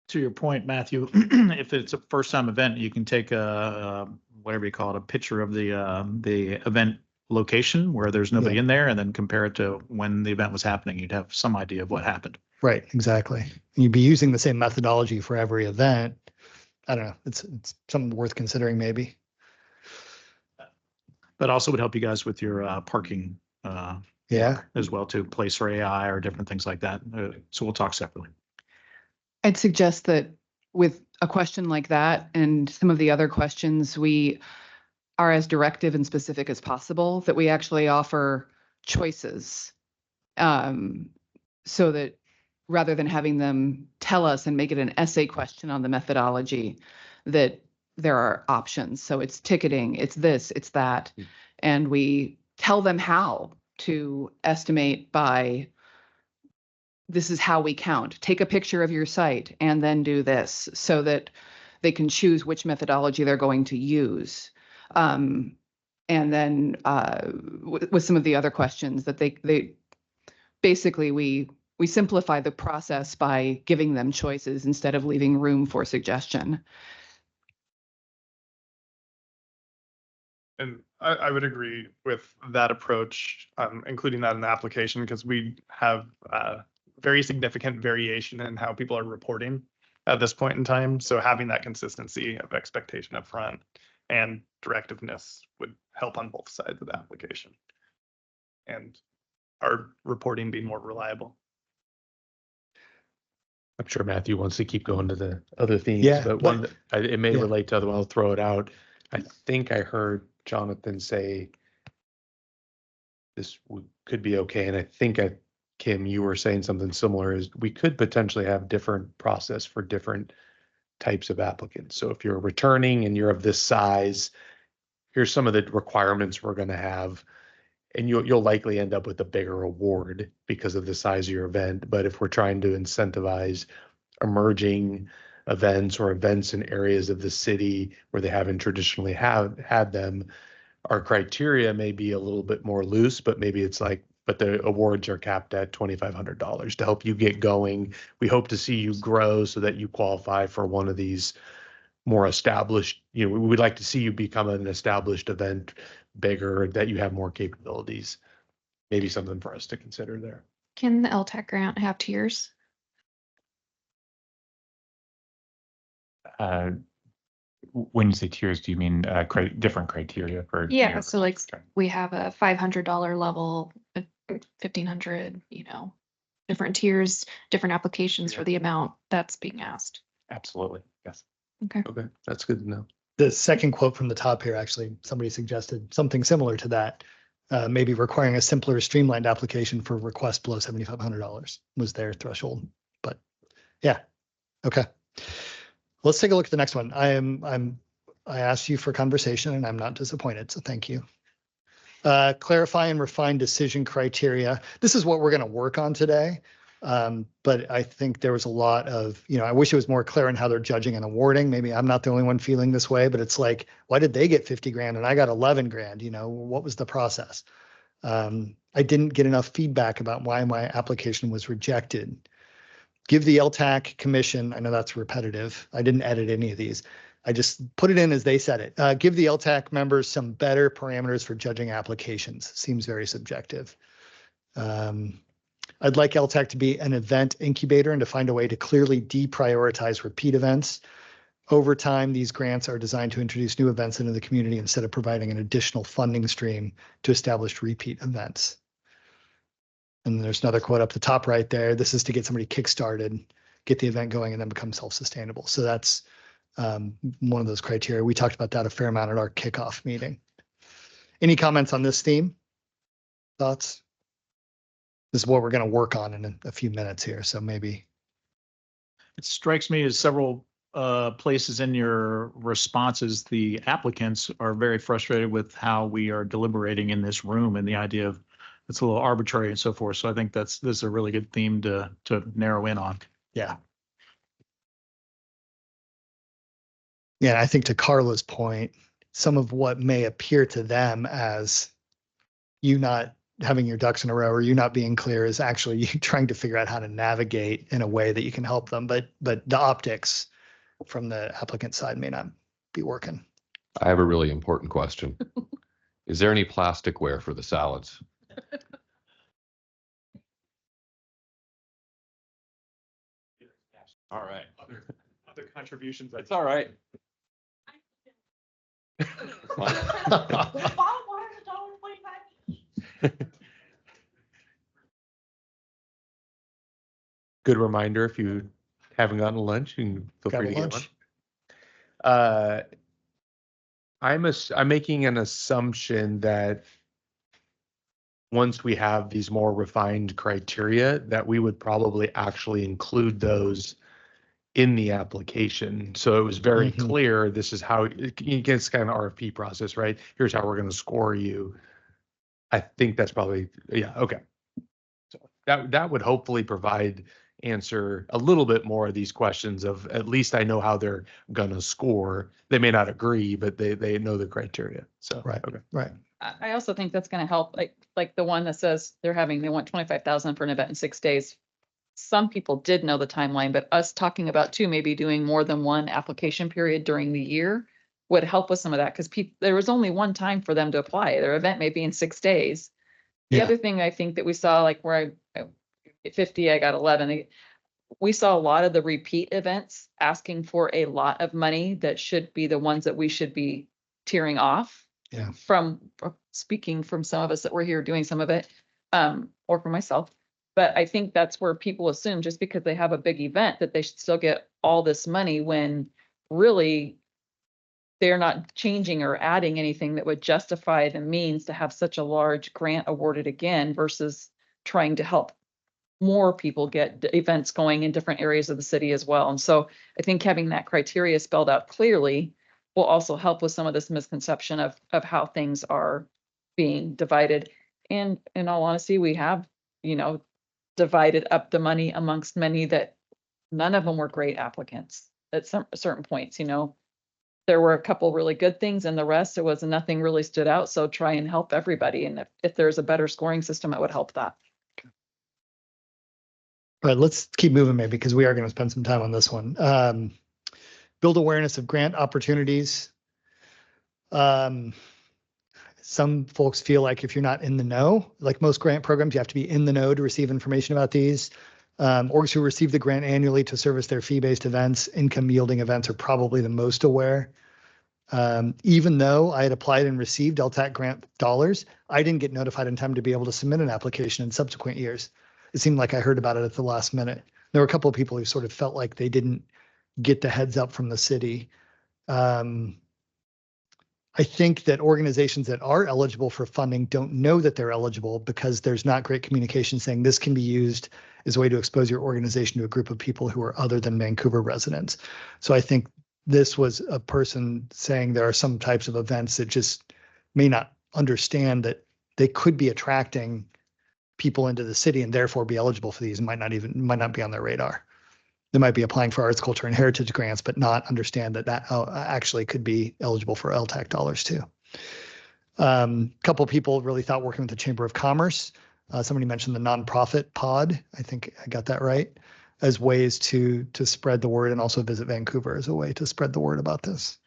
S6: To your point, Matthew, if it's a first time event, you can take whatever you call it, a picture of the event location where there's nobody in there and then compare it to when the event was happening. You'd have some idea of what happened.
S5: Right, exactly. You'd be using the same methodology for every event. I don't know. It's something worth considering maybe.
S6: But also would help you guys with your parking as well too, place for AI or different things like that. So we'll talk separately.
S13: I'd suggest that with a question like that and some of the other questions, we are as directive and specific as possible, that we actually offer choices so that rather than having them tell us and make it an essay question on the methodology, that there are options. So it's ticketing, it's this, it's that. And we tell them how to estimate by, this is how we count. Take a picture of your site and then do this, so that they can choose which methodology they're going to use. And then with some of the other questions that they basically, we simplify the process by giving them choices instead of leaving room for suggestion.
S12: And I would agree with that approach, including that in the application, because we have very significant variation in how people are reporting at this point in time. So having that consistency of expectation up front and directiveness would help on both sides of the application. And our reporting being more reliable.
S4: I'm sure Matthew wants to keep going to the other themes,
S5: Yeah,
S4: but one, it may relate to other one. I'll throw it out. I think I heard Jonathan say this could be okay. And I think Kim, you were saying something similar, is we could potentially have different process for different types of applicants. So if you're returning and you're of this size, here's some of the requirements we're going to have. And you'll likely end up with a bigger award because of the size of your event. But if we're trying to incentivize emerging events or events in areas of the city where they haven't traditionally had them, our criteria may be a little bit more loose, but maybe it's like, but the awards are capped at $2,500 to help you get going. We hope to see you grow so that you qualify for one of these more established, we would like to see you become an established event, bigger, that you have more capabilities. Maybe something for us to consider there.
S1: Can the LTAC grant have tiers?
S8: When you say tiers, do you mean different criteria for?
S1: Yeah, so like we have a $500 level, a 1,500, different tiers, different applications for the amount that's being asked.
S8: Absolutely, yes.
S1: Okay.
S4: Okay, that's good to know.
S5: The second quote from the top here, actually, somebody suggested something similar to that. Maybe requiring a simpler, streamlined application for requests below $7,500 was their threshold. But yeah, okay. Let's take a look at the next one. I asked you for conversation and I'm not disappointed, so thank you. Clarify and refine decision criteria. This is what we're going to work on today. But I think there was a lot of, I wish it was more clear on how they're judging and awarding. Maybe I'm not the only one feeling this way, but it's like, why did they get 50 grand and I got 11 grand? What was the process? I didn't get enough feedback about why my application was rejected. Give the LTAC commission, I know that's repetitive. I didn't edit any of these. I just put it in as they said it. Give the LTAC members some better parameters for judging applications. Seems very subjective. I'd like LTAC to be an event incubator and to find a way to clearly deprioritize repeat events. Over time, these grants are designed to introduce new events into the community instead of providing an additional funding stream to establish repeat events. And there's another quote up the top right there. This is to get somebody kickstarted, get the event going, and then become self-sustainable. So that's one of those criteria. We talked about that a fair amount at our kickoff meeting. Any comments on this theme? Thoughts? This is what we're going to work on in a few minutes here. So maybe.
S6: It strikes me as several places in your responses, the applicants are very frustrated with how we are deliberating in this room and the idea of it's a little arbitrary and so forth. So I think this is a really good theme to narrow in on.
S5: Yeah. Yeah, I think to Carla's point, some of what may appear to them as you not having your ducks in a row or you not being clear is actually you trying to figure out how to navigate in a way that you can help them. But the optics from the applicant side may not be working.
S3: I have a really important question. Is there any plasticware for the salads? All right.
S12: Other contributions.
S3: It's all right.
S4: Good reminder, if you haven't gotten lunch, you can feel
S5: Grab
S4: free
S5: a
S4: to get
S5: lunch.
S4: one. I'm making an assumption that once we have these more refined criteria, that we would probably actually include those in the application. So it was very
S5: Mhm.
S4: clear, this is how, it's kind of RFP process, right? Here's how we're going to score you. I think that's probably, yeah, okay. So that would hopefully answer a little bit more of these questions of, at least I know how they're gonna score. They may not agree, but they know the criteria. So,
S5: Right.
S4: okay.
S5: Right.
S11: I also think that's gonna help, like the one that says they want 25,000 for an event in 6 days. Some people did know the timeline, but us talking about maybe doing more than one application period during the year would help with some of that, because there was only one time for them to apply. Their event may be in 6 days. The
S5: Yeah.
S11: other thing I think that we saw, like where I at 50, I got 11. We saw a lot of the repeat events asking for a lot of money that should be the ones that we should be tearing off.
S5: Yeah.
S11: From speaking from some of us that were here doing some of it, or for myself. But I think that's where people assume just because they have a big event that they should still get all this money, when really they're not changing or adding anything that would justify the means to have such a large grant awarded again versus trying to help more people get events going in different areas of the city as well. And so I think having that criteria spelled out clearly will also help with some of this misconception of how things are being divided. And in all honesty, we have, divided up the money amongst many that none of them were great applicants at some certain points. There were a couple really good things, and the rest, it was nothing really stood out. So try and help everybody. And if there's a better scoring system, it would help that.
S5: But let's keep moving maybe, because we are going to spend some time on this one. Build awareness of grant opportunities. Some folks feel like if you're not in the know, like most grant programs, you have to be in the know to receive information about these. Orgs who receive the grant annually to service their fee-based events, income yielding events, are probably the most aware. Even though I had applied and received LTAC grant dollars, I didn't get notified in time to be able to submit an application in subsequent years. It seemed like I heard about it at the last minute. There were a couple of people who sort of felt like they didn't get the heads up from the city. I think that organizations that are eligible for funding don't know that they're eligible because there's not great communication saying this can be used as a way to expose your organization to a group of people who are other than Vancouver residents. So I think this was a person saying there are some types of events that just may not understand that they could be attracting people into the city and therefore be eligible for these, and might not be on their radar. They might be applying for arts, culture, and heritage grants, but not understand that actually could be eligible for LTAC dollars too. A couple of people really thought working with the Chamber of Commerce. Somebody mentioned the nonprofit pod. I think I got that right. as ways to spread the word, and also Visit Vancouver as a way to spread the word about this.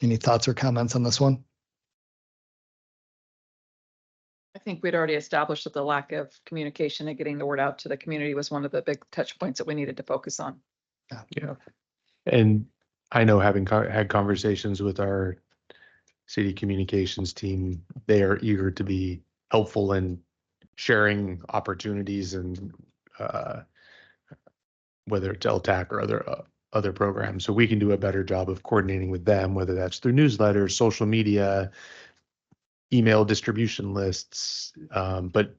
S5: Any thoughts or comments on this one?
S11: I think we'd already established that the lack of communication and getting the word out to the community was one of the big touch points that we needed to focus on.
S4: Yeah. And I know having had conversations with our city communications team, they are eager to be helpful in sharing opportunities and whether it's LTAC or other programs. So we can do a better job of coordinating with them, whether that's through newsletters, social media, email distribution lists. But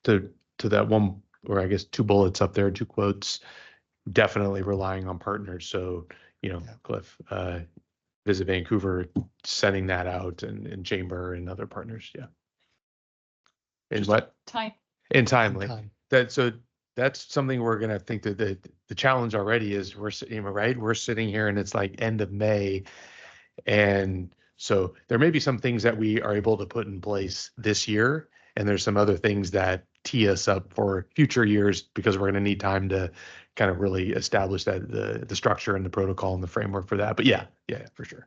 S4: to that one, or I guess 2 bullets up there, 2 quotes, definitely relying on partners. So, Cliff, Visit Vancouver, sending that out, and Chamber and other partners. Yeah. And what?
S11: Time.
S4: And timely.
S5: Time.
S4: That's something we're gonna think that the challenge already is we're sitting here and it's like end of May. And so there may be some things that we are able to put in place this year, and there's some other things that tee us up for future years because we're gonna need time to kind of really establish that the structure and the protocol and the framework for that. But yeah, for sure.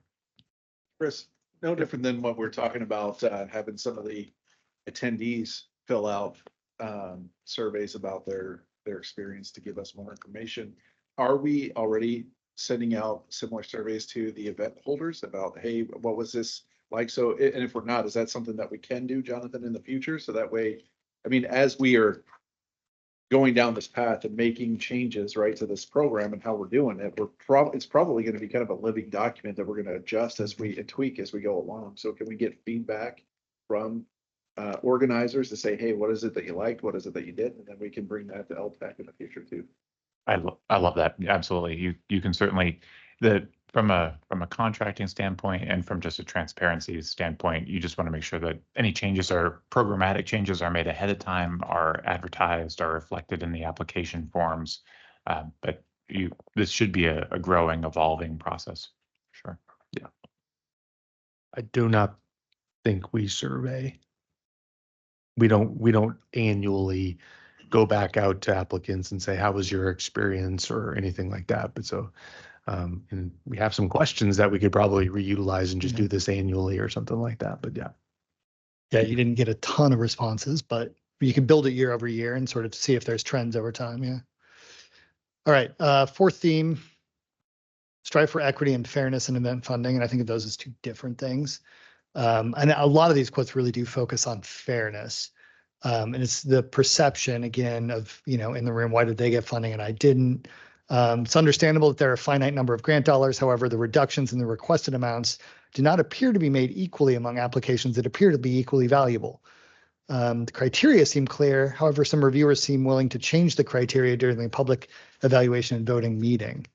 S9: Chris, no different than what we're talking about, having some of the attendees fill out surveys about their experience to give us more information. Are we already sending out similar surveys to the event holders about, hey, what was this like? So, and if we're not, is that something that we can do, Jonathan, in the future? So that way, I mean, as we are going down this path and making changes, right, to this program and how we're doing it, it's probably going to be kind of a living document that we're going to adjust and tweak as we go along. So can we get feedback from organizers to say, hey, what is it that you liked? What is it that you did? And then we can bring that to LTAC in the future too.
S8: I love that. Absolutely. You can certainly, from a contracting standpoint and from just a transparency standpoint, you just want to make sure that any programmatic changes are made ahead of time, are advertised, are reflected in the application forms. But this should be a growing, evolving process. Sure.
S4: Yeah. I do not think we survey. We don't annually go back out to applicants and say, how was your experience or anything like that. But so, and we have some questions that we could probably reutilize and just do this annually or something like that. But yeah.
S5: Yeah, you didn't get a ton of responses, but you can build it year over year and sort of see if there's trends over time. Yeah. All right. 4th theme, strive for equity and fairness in event funding. And I think of those as 2 different things. And a lot of these quotes really do focus on fairness. And it's the perception, again, of, in the room, why did they get funding and I didn't? It's understandable that there are a finite number of grant dollars. However, the reductions in the requested amounts do not appear to be made equally among applications that appear to be equally valuable. The criteria seem clear. However, some reviewers seem willing to change the criteria during the public evaluation and voting meeting.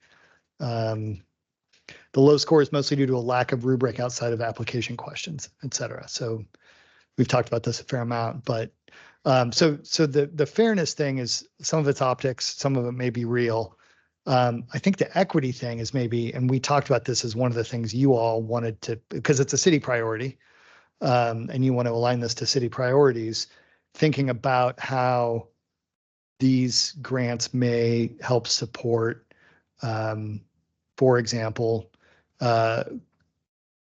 S5: The low score is mostly due to a lack of rubric outside of application questions, et cetera. So we've talked about this a fair amount, but so the fairness thing is some of it's optics, some of it may be real. I think the equity thing is maybe, and we talked about this as one of the things you all wanted to, because it's a city priority, and you want to align this to city priorities, thinking about how these grants may help support, for example,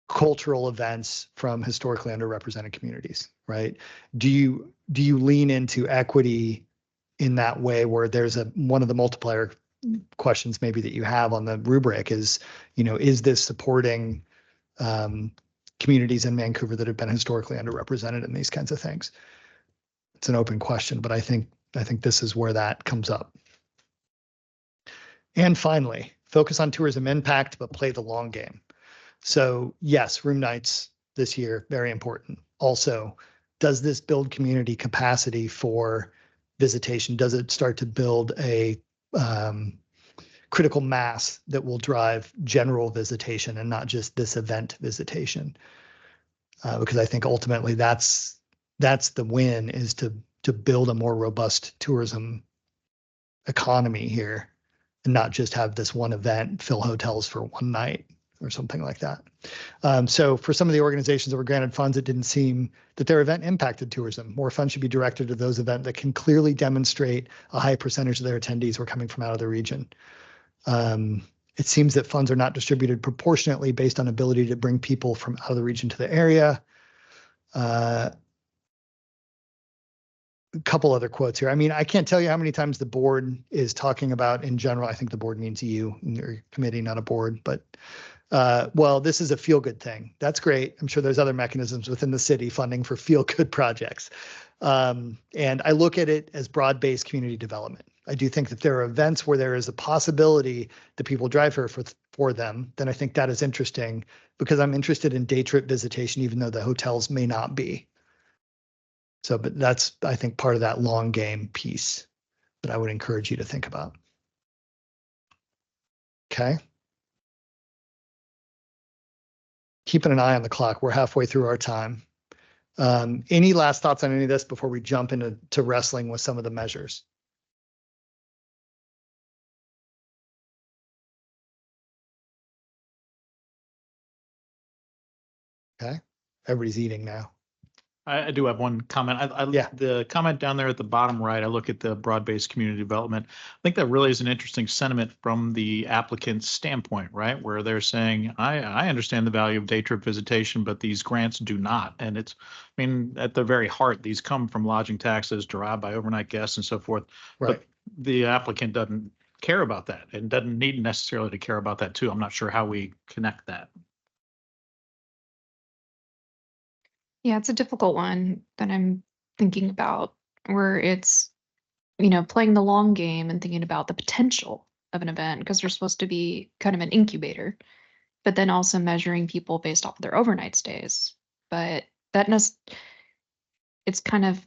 S5: cultural events from historically underrepresented communities, right? Do you lean into equity in that way where there's one of the multiplier questions maybe that you have on the rubric is, is this supporting communities in Vancouver that have been historically underrepresented in these kinds of things? It's an open question, but I think this is where that comes up. And finally, focus on tourism impact, but play the long game. So yes, room nights this year, very important. Also, does this build community capacity for visitation? Does it start to build a critical mass that will drive general visitation and not just this event visitation? Because I think ultimately that's the win, is to build a more robust tourism economy here and not just have this one event fill hotels for one night. or something like that. So for some of the organizations that were granted funds, it didn't seem that their event impacted tourism. More funds should be directed to those events that can clearly demonstrate a high percentage of their attendees were coming from out of the region. It seems that funds are not distributed proportionately based on ability to bring people from out of the region to the area. A couple other quotes here. I mean, I can't tell you how many times the board is talking about, in general, I think the board means you and your committee, not a board, but well, this is a feel-good thing. That's great. I'm sure there's other mechanisms within the city funding for feel-good projects. And I look at it as broad-based community development. I do think that there are events where there is a possibility that people drive here for them. Then I think that is interesting because I'm interested in day trip visitation, even though the hotels may not be. So, but that's, I think, part of that long game piece that I would encourage you to think about. Okay. Keeping an eye on the clock. We're halfway through our time. Any last thoughts on any of this before we jump into wrestling with some of the measures? Okay. Everybody's eating now.
S6: I do have one comment.
S5: Yeah.
S6: The comment down there at the bottom right, I look at the broad-based community development. I think that really is an interesting sentiment from the applicant's standpoint, right? Where they're saying, I understand the value of day trip visitation, but these grants do not. And it's, I mean, at the very heart, these come from lodging taxes derived by overnight guests and so forth.
S5: Right.
S6: But the applicant doesn't care about that and doesn't need necessarily to care about that too. I'm not sure how we connect that.
S1: Yeah, it's a difficult one that I'm thinking about where it's, playing the long game and thinking about the potential of an event because they're supposed to be kind of an incubator, but then also measuring people based off of their overnight stays. But it's kind of,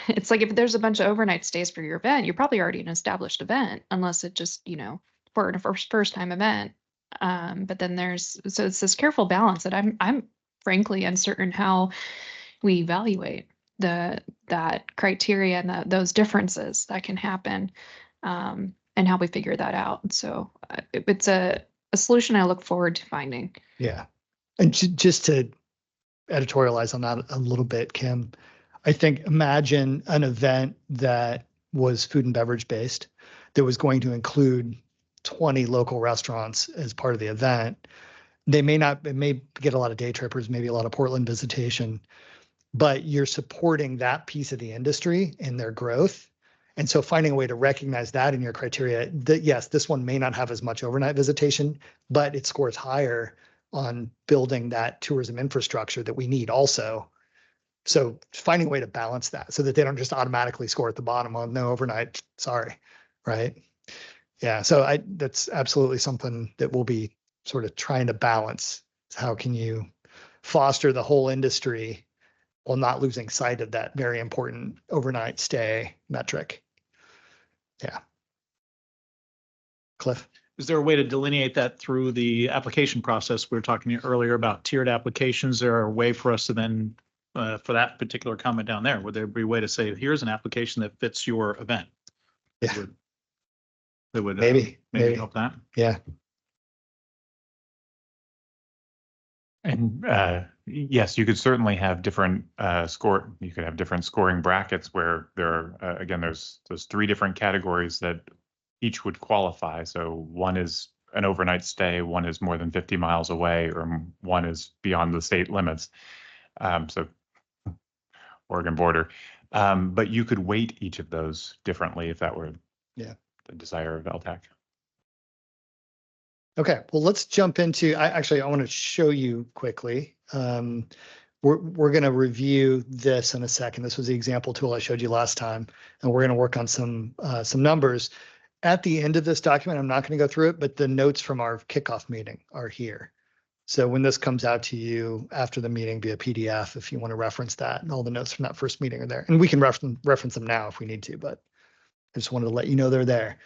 S1: it's like if there's a bunch of overnight stays for your event, you're probably already an established event, unless it just, for a first time event. But then so it's this careful balance that I'm frankly uncertain how we evaluate that criteria and those differences that can happen, and how we figure that out. So it's a solution I look forward to finding.
S5: Yeah. And just to editorialize on that a little bit, Kim, I think imagine an event that was food and beverage based that was going to include 20 local restaurants as part of the event. It may get a lot of day trippers, maybe a lot of Portland visitation, but you're supporting that piece of the industry and their growth. And so finding a way to recognize that in your criteria, that yes, this one may not have as much overnight visitation, but it scores higher on building that tourism infrastructure that we need also. So finding a way to balance that so that they don't just automatically score at the bottom on no overnight, sorry, right? Yeah, so that's absolutely something that we'll be sort of trying to balance. How can you foster the whole industry while not losing sight of that very important overnight stay metric? Yeah. Cliff?
S6: Is there a way to delineate that through the application process? We were talking earlier about tiered applications. Is there a way for us to then, for that particular comment down there, would there be a way to say, here's an application that fits your event?
S5: Yeah.
S6: That would
S5: Maybe
S6: help that.
S5: Yeah.
S8: And yes, you could certainly have different you could have different scoring brackets where there are, again, there's 3 different categories that each would qualify. So one is an overnight stay, one is more than 50 miles away, or one is beyond the state limits. So Oregon border. But you could weight each of those differently if that were the desire of LTAC.
S5: Okay, well, let's jump into, I want to show you quickly. We're going to review this in a second. This was the example tool I showed you last time, and we're going to work on some numbers. At the end of this document, I'm not going to go through it, but the notes from our kickoff meeting are here. So when this comes out to you after the meeting via PDF, if you want to reference that, and all the notes from that first meeting are there. And we can reference them now if we need to, but I just wanted to let you know they're there.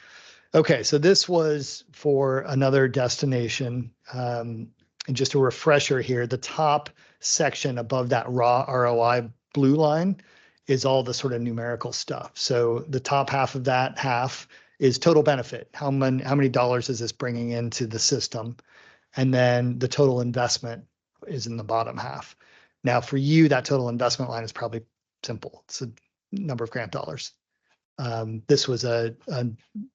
S5: Okay, so this was for another destination. And just a refresher here, the top section above that raw ROI blue line is all the sort of numerical stuff. So the top half of that half is total benefit. How many dollars is this bringing into the system? And then the total investment is in the bottom half. Now, for you, that total investment line is probably simple. It's a number of grant dollars. This was a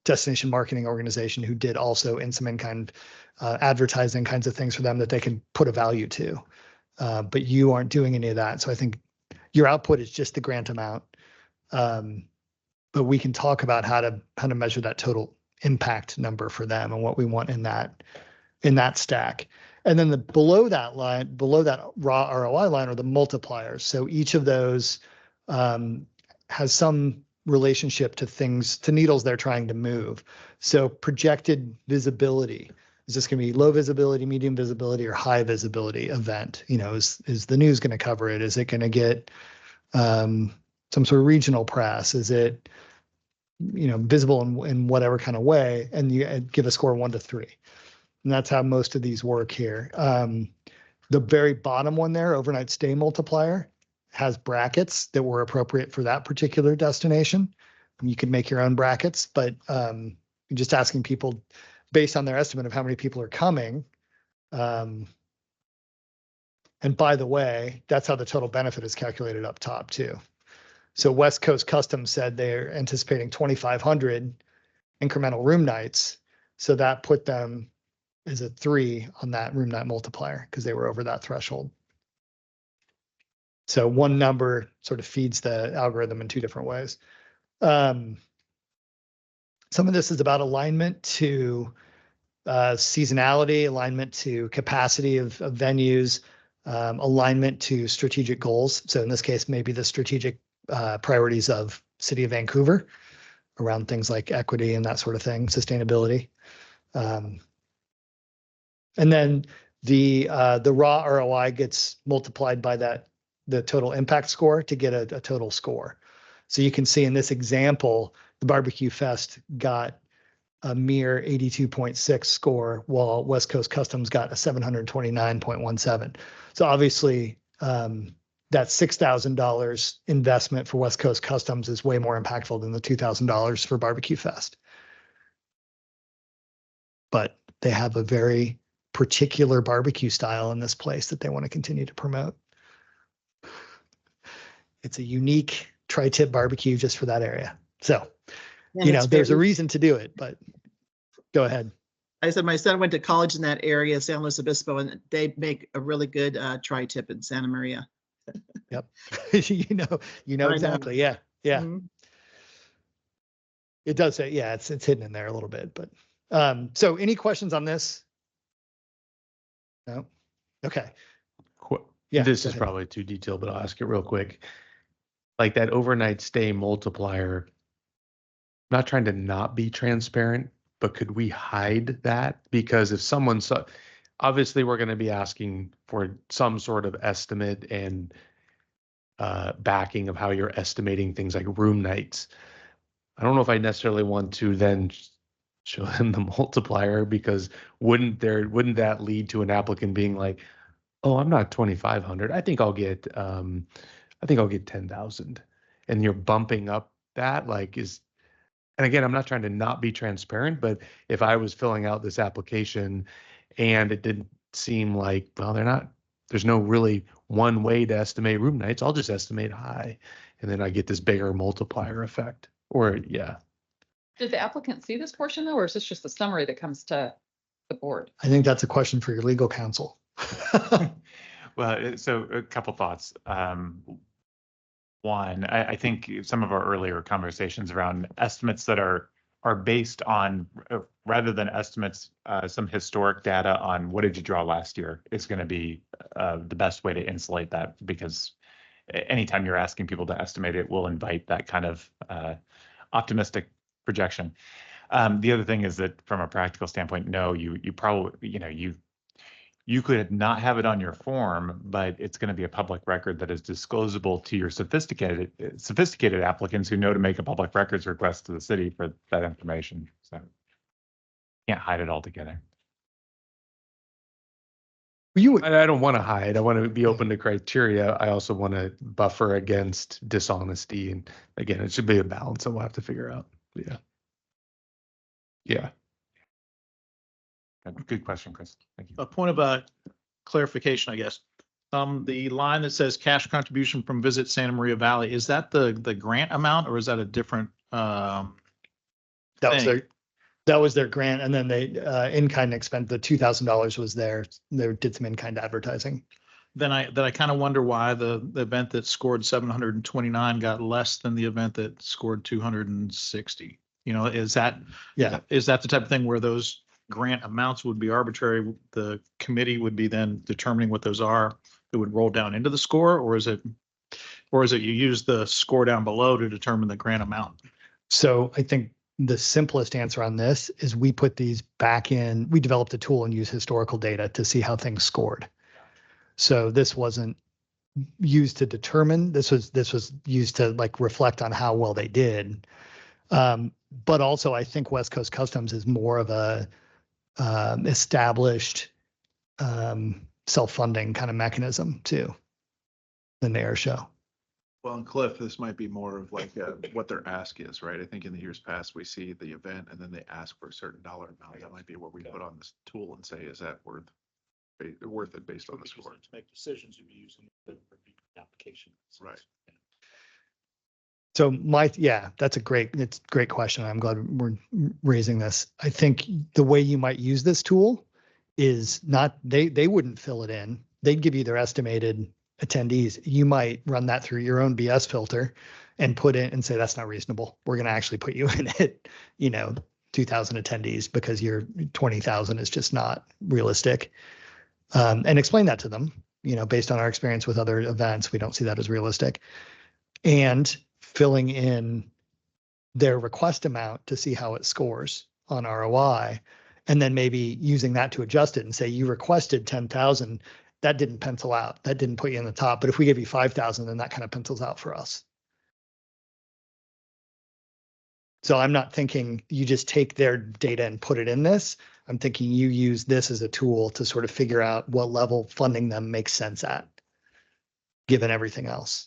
S5: destination marketing organization who did also in some in-kind advertising kinds of things for them that they can put a value to. But you aren't doing any of that. So I think your output is just the grant amount. But we can talk about how to measure that total impact number for them and what we want in that stack. And then below that raw ROI line are the multipliers. So each of those has some relationship to needles they're trying to move. So projected visibility. Is this going to be low visibility, medium visibility, or high visibility event? Is the news going to cover it? Is it going to get some sort of regional press? Is it visible in whatever kind of way? And you give a score 1 to 3. And that's how most of these work here. The very bottom one there, overnight stay multiplier, has brackets that were appropriate for that particular destination. You can make your own brackets, but just asking people based on their estimate of how many people are coming. And by the way, that's how the total benefit is calculated up top too. So West Coast Customs said they're anticipating 2,500 incremental room nights. So that put them as a 3 on that room night multiplier because they were over that threshold. So one number sort of feeds the algorithm in 2 different ways. Some of this is about alignment to seasonality, alignment to capacity of venues, alignment to strategic goals. So in this case, maybe the strategic priorities of City of Vancouver around things like equity and that sort of thing, sustainability. And then the raw ROI gets multiplied by the total impact score to get a total score. So you can see in this example, the Barbecue Fest got a mere 82.6 score, while West Coast Customs got a 729.17. So obviously, that $6,000 investment for West Coast Customs is way more impactful than the $2,000 for Barbecue Fest. But they have a very particular barbecue style in this place that they want to continue to promote. It's a unique tri-tip barbecue just for that area. So, there's a reason to do it, but go ahead.
S7: I said my son went to college in that area, San Luis Obispo, and they make a really good tri-tip in Santa Maria.
S5: Yep. you know exactly. Yeah. Yeah. Mm-hmm. It does say, yeah, it's hidden in there a little bit, but so any questions on this? No. Okay.
S4: Yeah. This is probably too detailed, but I'll ask it real quick. Like that overnight stay multiplier, I'm not trying to not be transparent, but could we hide that? Because if someone saw, obviously we're going to be asking for some sort of estimate and backing of how you're estimating things like room nights. I don't know if I necessarily want to then show them the multiplier, because wouldn't that lead to an applicant being like, oh, I'm not 2,500. I think I'll get 10,000. And you're bumping up that and again, I'm not trying to not be transparent, but if I was filling out this application and it didn't seem like, well, there's no really one way to estimate room nights, I'll just estimate high. And then I get this bigger multiplier effect. Or, yeah.
S11: Did the applicant see this portion though, or is this just a summary that comes to the board?
S5: I think that's a question for your legal counsel.
S8: Well, so a couple thoughts. One, I think some of our earlier conversations around estimates that are based on, rather than estimates, some historic data on what did you draw last year is going to be the best way to insulate that, because anytime you're asking people to estimate, it will invite that kind of optimistic projection. The other thing is that from a practical standpoint, no, you probably, you could not have it on your form, but it's going to be a public record that is disclosable to your sophisticated applicants who know to make a public records request to the city for that information. So can't hide it altogether.
S4: I don't want to hide. I want to be open to criteria. I also want to buffer against dishonesty. And again, it should be a balance that we'll have to figure out. Yeah. Yeah.
S8: Good question, Chris. Thank you.
S6: A point of clarification, I guess. The line that says cash contribution from Visit Santa Maria Valley, is that the grant amount or is that a different?
S5: That was
S6: thing?
S5: their grant, and then they in-kind expense. The $2,000 was there. They did some in-kind advertising.
S6: Then I kind of wonder why the event that scored 729 got less than the event that scored 260. You know, is that the type of thing where those grant amounts would be arbitrary? The committee would be then determining what those are. It would roll down into the score, or is it you use the score down below to determine the grant amount?
S5: So I think the simplest answer on this is we put these back in. We developed a tool and use historical data to see how things scored. So this wasn't used to determine. This was used to like reflect on how well they did. But also, I think West Coast Customs is more of a established self-funding kind of mechanism too than the air show.
S9: Well, and Cliff, this might be more of like what their ask is, right? I think in the years past, we see the event and then they ask for a certain dollar amount. That might be what we put on this tool and say, is that worth it based on the score?
S6: To make decisions you use in the application.
S9: Right.
S5: So that's a great question. I'm glad we're raising this. I think the way you might use this tool is not, they wouldn't fill it in. They'd give you their estimated attendees. You might run that through your own BS filter and put in and say, that's not reasonable. We're going to actually put you in at, 2,000 attendees because your 20,000 is just not realistic. And explain that to them, based on our experience with other events, we don't see that as realistic. And filling in their request amount to see how it scores on ROI, and then maybe using that to adjust it and say, you requested 10,000, that didn't pencil out. That didn't put you in the top. But if we give you 5,000, then that kind of pencils out for us. So I'm not thinking you just take their data and put it in this. I'm thinking you use this as a tool to sort of figure out what level funding them makes sense at, given everything else.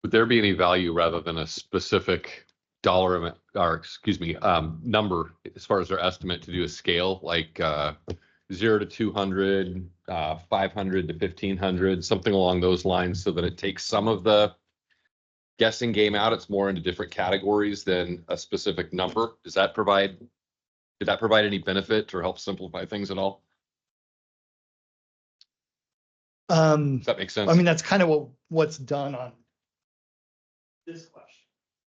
S3: Would there be any value rather than a specific dollar amount, or excuse me, number as far as their estimate to do a scale like 0 to 200, 500 to 1,500, something along those lines, so that it takes some of the guessing game out? It's more into different categories than a specific number. Did that provide any benefit or help simplify things at all? Does that make sense?
S5: I mean, that's kind of what's done on this question.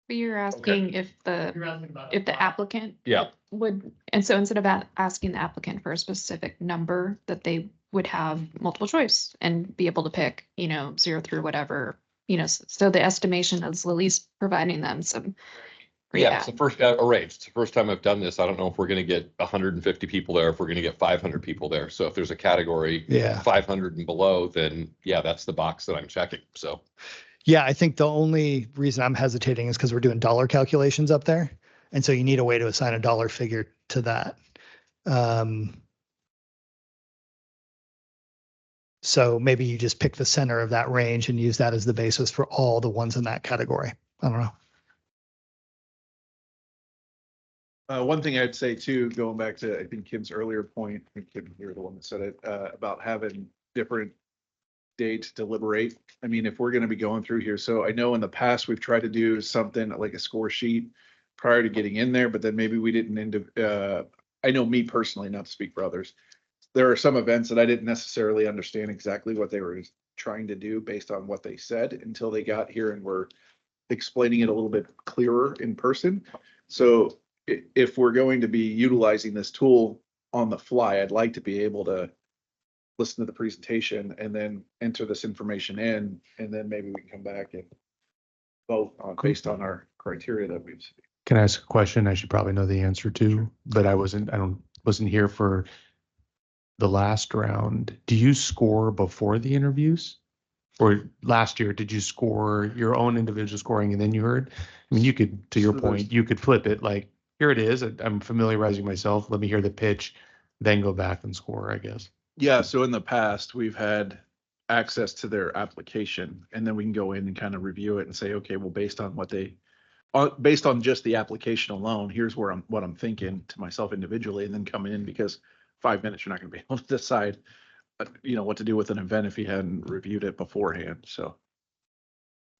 S1: But you're asking if the applicant
S3: Yeah.
S1: would, and so instead of asking the applicant for a specific number, that they would have multiple choice and be able to pick, 0 through whatever, so the estimation is at least providing them some.
S3: Yeah, it's the first arranged. It's the first time I've done this. I don't know if we're going to get 150 people there, if we're going to get 500 people there. So if there's a category 500 and below, then that's the box that I'm checking. So.
S5: Yeah, I think the only reason I'm hesitating is because we're doing dollar calculations up there. And so you need a way to assign a dollar figure to that. So maybe you just pick the center of that range and use that as the basis for all the ones in that category. I don't know.
S9: One thing I'd say too, going back to, I think Kim's earlier point, I think Kim, you're the one that said it, about having different dates to deliberate. I mean, if we're going to be going through here, so I know in the past we've tried to do something like a score sheet prior to getting in there, but then maybe we didn't I know me personally, not to speak for others, there are some events that I didn't necessarily understand exactly what they were trying to do based on what they said until they got here and were explaining it a little bit clearer in person. So if we're going to be utilizing this tool on the fly, I'd like to be able to listen to the presentation and then enter this information in, and then maybe we can come back and vote on based on our criteria that we've seen.
S4: Can I ask a question? I should probably know the answer to, but I wasn't here for the last round. Do you score before the interviews? Or last year, did you score your own individual scoring and then you heard? I mean, you could, to your point, you could flip it like, here it is. I'm familiarizing myself. Let me hear the pitch, then go back and score, I guess.
S9: Yeah, so in the past, we've had access to their application, and then we can go in and kind of review it and say, okay, well, based on what they based on just the application alone, here's what I'm thinking to myself individually, and then come in, because 5 minutes, you're not gonna be able to decide, what to do with an event if you hadn't reviewed it beforehand, so.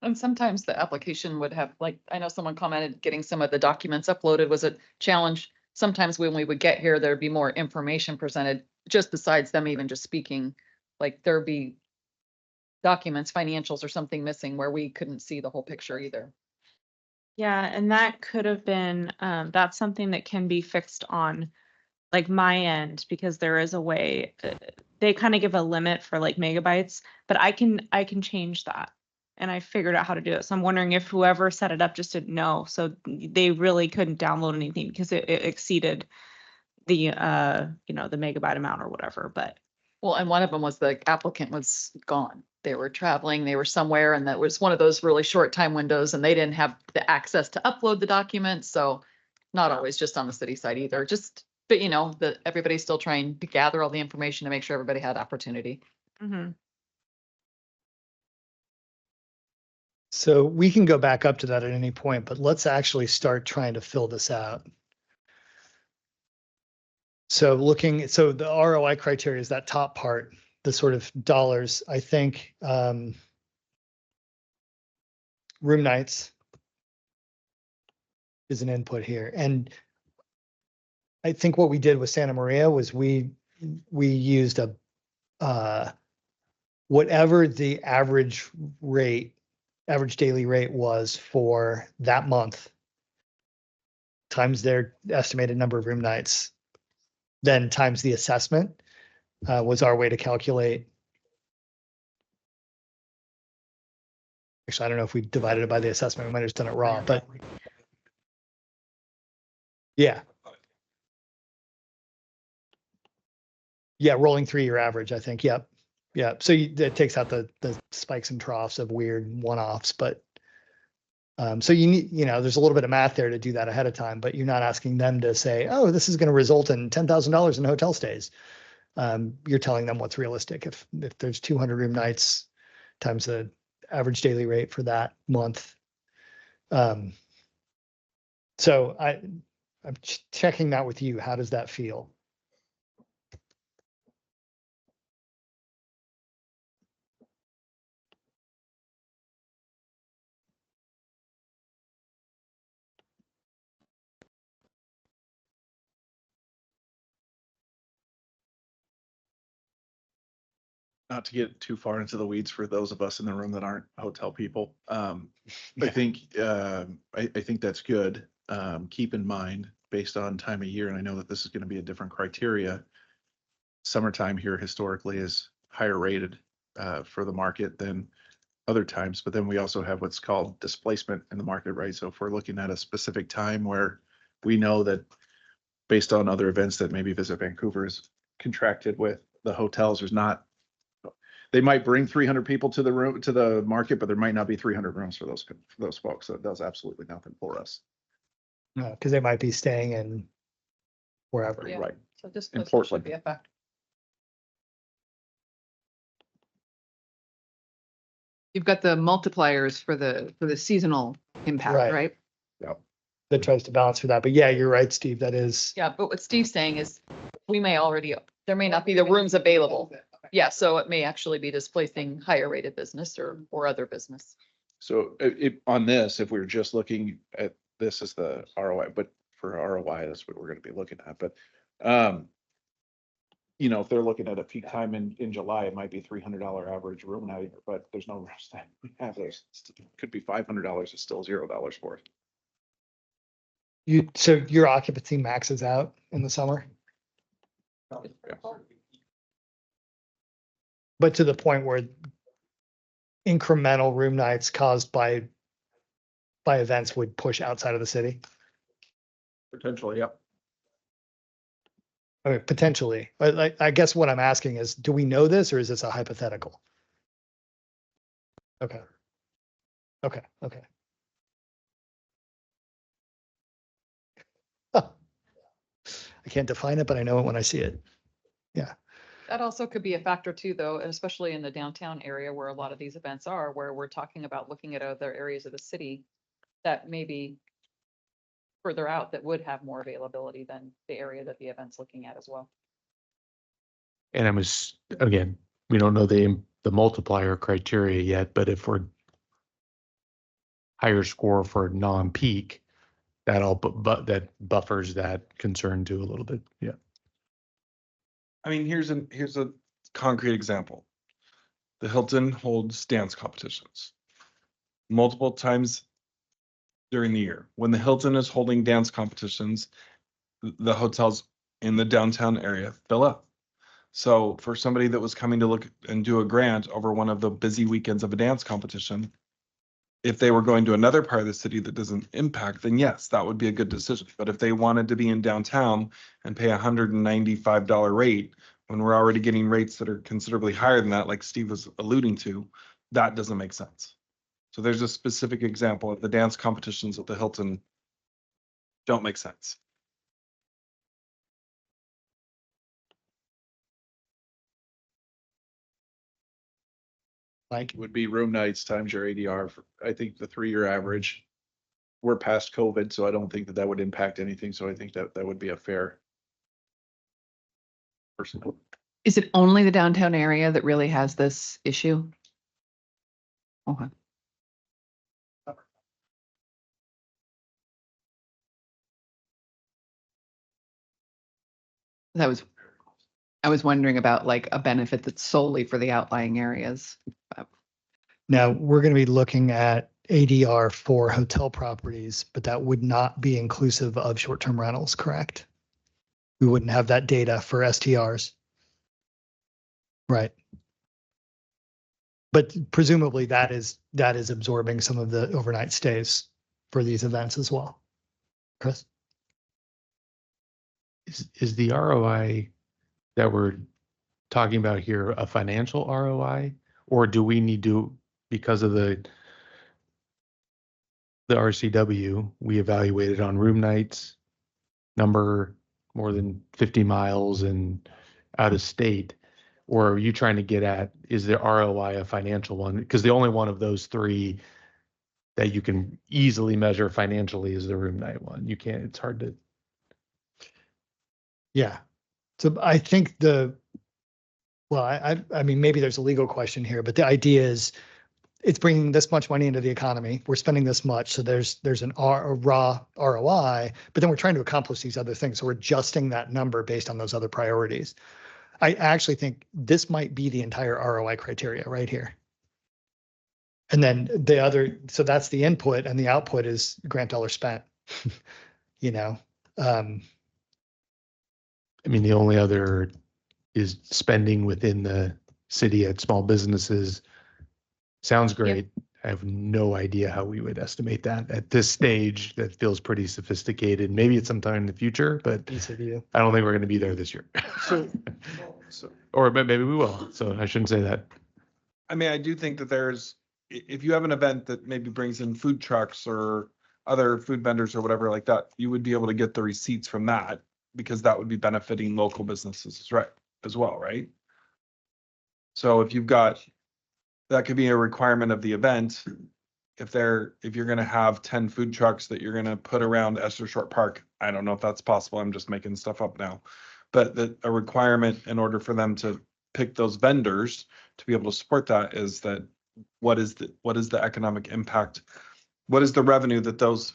S11: And sometimes the application would have, like, I know someone commented getting some of the documents uploaded was a challenge. Sometimes when we would get here, there'd be more information presented, just besides them even just speaking. Like there'd be documents, financials or something missing where we couldn't see the whole picture either.
S2: Yeah, and that could have been, that's something that can be fixed on like my end, because there is a way, they kind of give a limit for like megabytes, but I can change that. And I figured out how to do it. So I'm wondering if whoever set it up just didn't know. So they really couldn't download anything because it exceeded the, the megabyte amount or whatever, but.
S11: Well, and one of them was the applicant was gone. They were traveling, they were somewhere, and that was one of those really short time windows, and they didn't have the access to upload the documents. So not always just on the city side either, but that everybody's still trying to gather all the information to make sure everybody had opportunity.
S2: Mm-hmm.
S5: So we can go back up to that at any point, but let's actually start trying to fill this out. So the ROI criteria is that top part, the sort of dollars, I think, room nights is an input here. And I think what we did with Santa Maria was we used whatever the average daily rate was for that month times their estimated number of room nights, then times the assessment was our way to calculate. Actually, I don't know if we divided it by the assessment. We might have just done it raw, but yeah. Yeah, rolling 3-year average, I think. Yep. Yeah. So that takes out the spikes and troughs of weird one-offs, but so you need, there's a little bit of math there to do that ahead of time, but you're not asking them to say, oh, this is going to result in $10,000 in hotel stays. You're telling them what's realistic. If there's 200 room nights times the average daily rate for that month. So I'm checking that with you. How does that feel?
S9: Not to get too far into the weeds for those of us in the room that aren't hotel people. I think, I think that's good. Keep in mind, based on time of year, and I know that this is gonna be a different criteria. Summertime here historically is higher rated, for the market than other times, but then we also have what's called displacement in the market, right? So if we're looking at a specific time where we know that based on other events that maybe Visit Vancouver is contracted with, the hotels, they might bring 300 people to the market, but there might not be 300 rooms for those folks. So it does absolutely nothing for us.
S5: No, because they might be staying in wherever.
S11: Yeah.
S9: Right.
S11: So this
S9: In
S11: should
S9: Portland.
S11: be a factor.
S13: You've got the multipliers for the seasonal impact,
S5: Right.
S13: right?
S5: That tries to balance for that. But yeah, you're right, Steve. That is.
S11: Yeah, but what Steve's saying is there may not be the rooms available. Yeah, so it may actually be displacing higher rated business or other business.
S9: So on this, if we were just looking at this as the ROI, but for ROI, that's what we're going to be looking at. But, if they're looking at a peak time in July, it might be $300 average room night, but there's no rooms that we have. Could be $500. It's still $0 for it.
S5: So your occupancy maxes out in the summer, but to the point where incremental room nights caused by events would push outside of the city.
S9: Potentially, yep.
S5: I mean, potentially, but I guess what I'm asking is, do we know this or is this a hypothetical? Okay. Okay. I can't define it, but I know it when I see it. Yeah.
S11: That also could be a factor too, though, especially in the downtown area where a lot of these events are, where we're talking about looking at other areas of the city. that maybe further out that would have more availability than the area that the event's looking at as well.
S4: And again, we don't know the multiplier criteria yet, but if we're higher score for non-peak, but that buffers that concern too a little bit. Yeah.
S10: I mean, here's a concrete example. The Hilton holds dance competitions multiple times during the year. When the Hilton is holding dance competitions, the hotels in the downtown area fill up. So for somebody that was coming to look and do a grant over one of the busy weekends of a dance competition, if they were going to another part of the city that doesn't impact, then yes, that would be a good decision. But if they wanted to be in downtown and pay $195 rate, when we're already getting rates that are considerably higher than that, like Steve was alluding to, that doesn't make sense. So there's a specific example of the dance competitions at the Hilton don't make sense.
S5: Mike?
S9: Would be room nights times your ADR. I think the 3-year average. We're past COVID, so I don't think that would impact anything. So I think that would be a fair. Personal.
S13: Is it only the downtown area that really has this issue? Okay. I was wondering about like a benefit that's solely for the outlying areas.
S5: Now, we're going to be looking at ADR for hotel properties, but that would not be inclusive of short-term rentals, correct? We wouldn't have that data for STRs. Right. But presumably that is absorbing some of the overnight stays for these events as well. Chris?
S4: Is the ROI that we're talking about here a financial ROI, or do we need to, because of the RCW, we evaluated on room nights, number more than 50 miles and out of state, or are you trying to get at, is the ROI a financial one? Because the only one of those three that you can easily measure financially is the room night one. You can't, it's hard to.
S5: Yeah. So I think I mean, maybe there's a legal question here, but the idea is it's bringing this much money into the economy. We're spending this much. So there's a raw ROI, but then we're trying to accomplish these other things. So we're adjusting that number based on those other priorities. I actually think this might be the entire ROI criteria right here. And then so that's the input, and the output is grant dollar spent, you know?
S4: I mean, the only other is spending within the city at small businesses. Sounds great. I have no idea how we would estimate that at this stage. That feels pretty sophisticated. Maybe it's sometime in the future, but I don't think we're going to be there this year. Or maybe we will. So I shouldn't say that.
S10: I mean, I do think that if you have an event that maybe brings in food trucks or other food vendors or whatever like that, you would be able to get the receipts from that, because that would be benefiting local businesses, right, as well, right? So if you've got, that could be a requirement of the event. If you're going to have 10 food trucks that you're going to put around Esther Short Park, I don't know if that's possible. I'm just making stuff up now. But a requirement in order for them to pick those vendors to be able to support that is that what is the economic impact? What is the revenue that those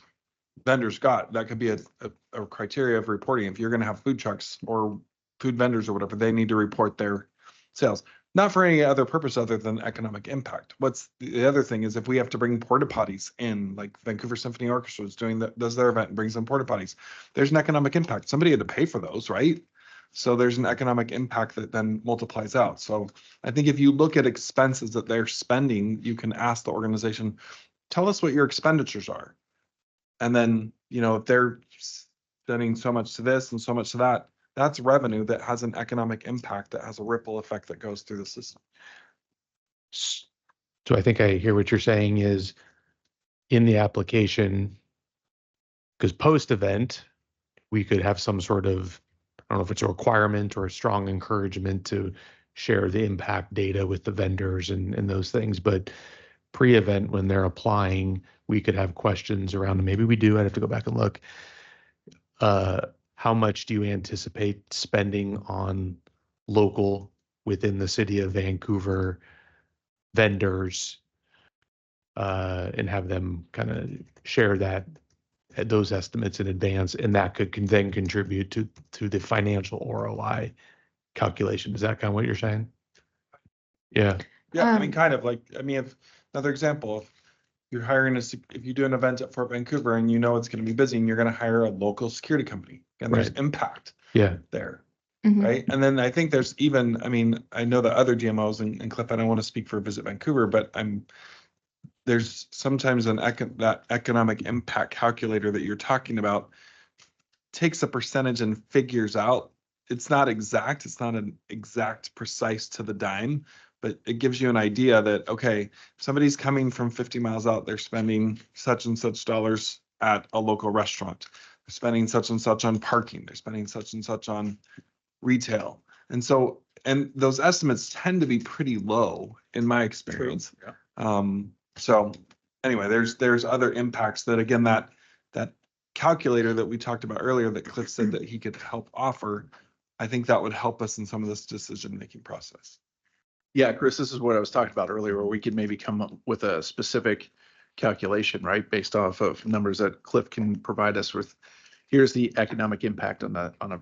S10: vendors got? That could be a criteria of reporting. If you're going to have food trucks or food vendors or whatever, they need to report their sales. Not for any other purpose other than economic impact. What's the other thing is if we have to bring porta potties in, like Vancouver Symphony Orchestra is does their event and brings in porta potties. There's an economic impact. Somebody had to pay for those, right? So there's an economic impact that then multiplies out. So I think if you look at expenses that they're spending, you can ask the organization, tell us what your expenditures are. And then, if they're spending so much to this and so much to that, that's revenue that has an economic impact that has a ripple effect that goes through the system.
S4: So I think I hear what you're saying is in the application, because post-event, we could have some sort of, I don't know if it's a requirement or a strong encouragement to share the impact data with the vendors and those things. But pre-event when they're applying, we could have questions around, maybe we do, I'd have to go back and look. How much do you anticipate spending on local within the city of Vancouver vendors? And have them kind of share those estimates in advance, and that can then contribute to the financial ROI calculation. Is that kind of what you're saying? Yeah.
S10: Yeah, I mean, kind of like, I mean, if another example, if you're hiring if you do an event at Fort Vancouver and you know it's going to be busy and you're going to hire a local security company and there's
S4: Right.
S10: impact
S4: Yeah.
S10: there.
S1: Mhm.
S10: Right. And then I think there's even, I mean, I know the other GMOs and Cliff, I don't want to speak for Visit Vancouver, but there's sometimes that economic impact calculator that you're talking about takes a percentage and figures out. It's not exact. It's not an exact precise to the dime, but it gives you an idea that, okay, if somebody's coming from 50 miles out, they're spending such and such dollars at a local restaurant. They're spending such and such on parking. They're spending such and such on retail. And so, and those estimates tend to be pretty low in my experience.
S6: Yeah.
S10: So anyway, there's other impacts that, again, that calculator that we talked about earlier that Cliff said that he could help offer, I think that would help us in some of this decision-making process.
S6: Yeah, Chris, this is what I was talking about earlier, where we could maybe come up with a specific calculation, right? Based off of numbers that Cliff can provide us with. Here's the economic impact on a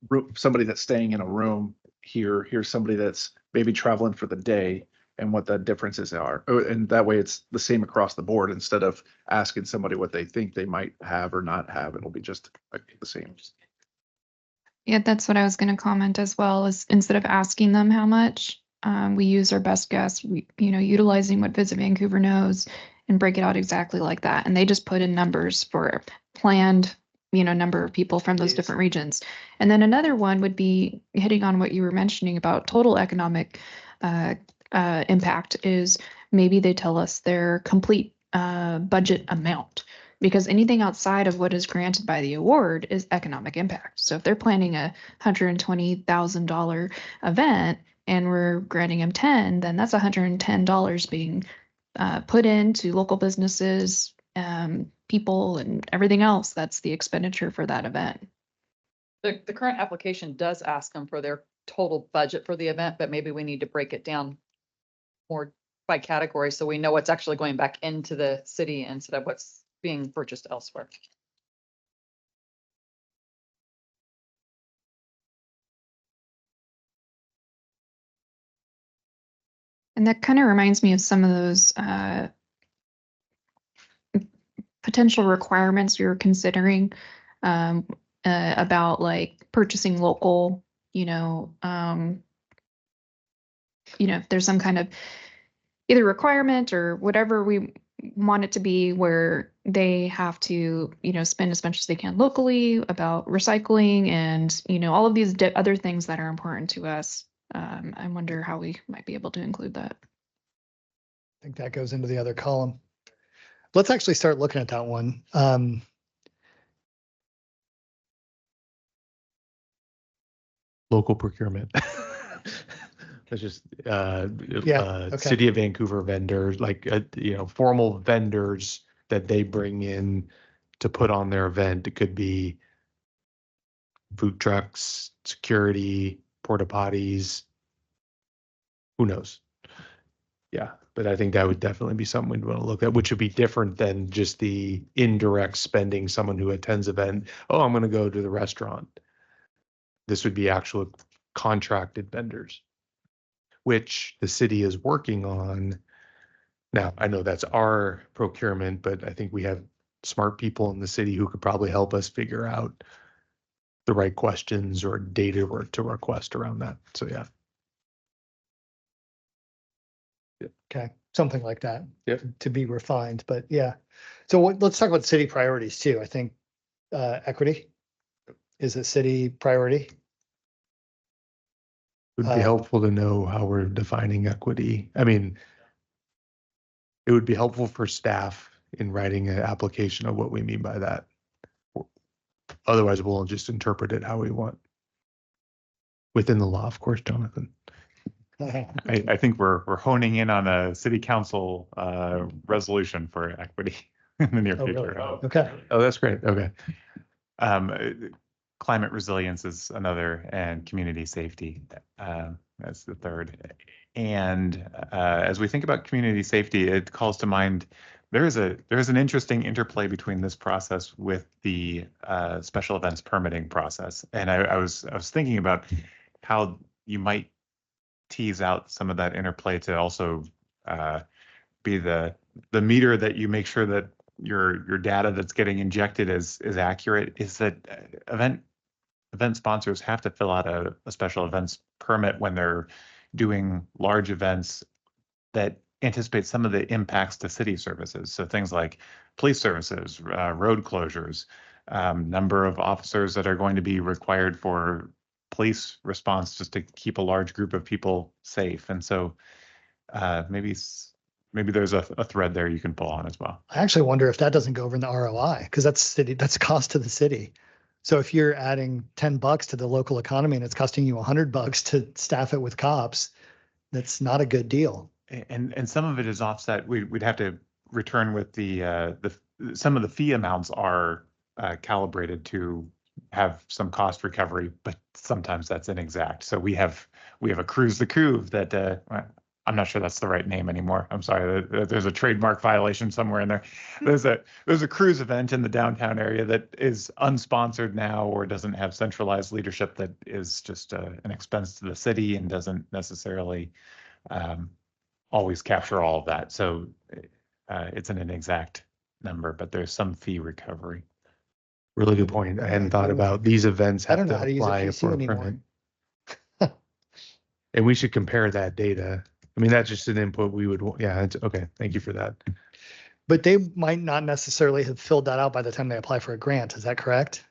S6: room, somebody that's staying in a room here. Here's somebody that's maybe traveling for the day and what the differences are. And that way it's the same across the board. Instead of asking somebody what they think they might have or not have, it'll be just the same.
S1: Yeah, that's what I was going to comment as well, is instead of asking them how much, we use our best guess, utilizing what Visit Vancouver knows and break it out exactly like that. And they just put in numbers for planned, number of people from those different regions. And then another one would be hitting on what you were mentioning about total economic impact, is maybe they tell us their complete budget amount, because anything outside of what is granted by the award is economic impact. So if they're planning a $120,000 event and we're granting them 10, then that's $110 being put into local businesses, people, and everything else. That's the expenditure for that event.
S11: The current application does ask them for their total budget for the event, but maybe we need to break it down more by category so we know what's actually going back into the city instead of what's being purchased elsewhere.
S1: And that kind of reminds me of some of those potential requirements we were considering, about like purchasing local, if there's some kind of either requirement or whatever we want it to be, where they have to, spend as much as they can locally, about recycling and, all of these other things that are important to us. I wonder how we might be able to include that.
S5: I think that goes into the other column. Let's actually start looking at that one.
S4: Local procurement. That's just
S5: Okay.
S4: City of Vancouver vendors, like formal vendors that they bring in to put on their event. It could be food trucks, security, porta potties. Who knows? Yeah, but I think that would definitely be something we'd want to look at, which would be different than just the indirect spending. Someone who attends event, oh, I'm going to go to the restaurant. This would be actual contracted vendors, which the city is working on. Now, I know that's our procurement, but I think we have smart people in the city who could probably help us figure out the right questions or data to request around that. So, yeah.
S5: Okay, something like that.
S4: Yep.
S5: To be refined, but yeah. So let's talk about city priorities too. I think equity is a city priority.
S4: It would be helpful to know how we're defining equity. I mean, it would be helpful for staff in writing an application of what we mean by that. Otherwise, we'll just interpret it how we want. Within the law, of course, Jonathan.
S8: I think we're honing in on a city council resolution for equity in the near
S5: Oh, really?
S8: future.
S5: Okay.
S4: Oh, that's great. Okay.
S8: Climate resilience is another, and community safety, that's the third. And as we think about community safety, it calls to mind there's an interesting interplay between this process with the special events permitting process. And I was thinking about how you might tease out some of that interplay to also be the meter that you make sure that your data that's getting injected is accurate. Is that event sponsors have to fill out a special events permit when they're doing large events that anticipate some of the impacts to city services. So things like police services, road closures, number of officers that are going to be required for police response just to keep a large group of people safe. And so maybe there's a thread there you can pull on as well.
S5: I actually wonder if that doesn't go over in the ROI, because that's cost to the city. So if you're adding $10 to the local economy and it's costing you $100 to staff it with cops, that's not a good deal.
S8: And some of it is offset. We'd have to return with the some of the fee amounts are calibrated to have some cost recovery, but sometimes that's inexact. So we have a cruise the Couve that I'm not sure that's the right name anymore. I'm sorry. There's a trademark violation somewhere in there. There's a cruise event in the downtown area that is unsponsored now or doesn't have centralized leadership, that is just an expense to the city and doesn't necessarily always capture all of that. So it's an inexact number, but there's some fee recovery.
S4: Really good point. I hadn't thought about these events
S5: I
S4: have
S5: don't know
S4: to
S5: how to use a
S4: apply
S5: PC
S4: for a
S5: anymore.
S4: permit. And we should compare that data. I mean, that's just an input we would, yeah, it's okay. Thank you for that.
S5: But they might not necessarily have filled that out by the time they apply for a grant. Is that correct?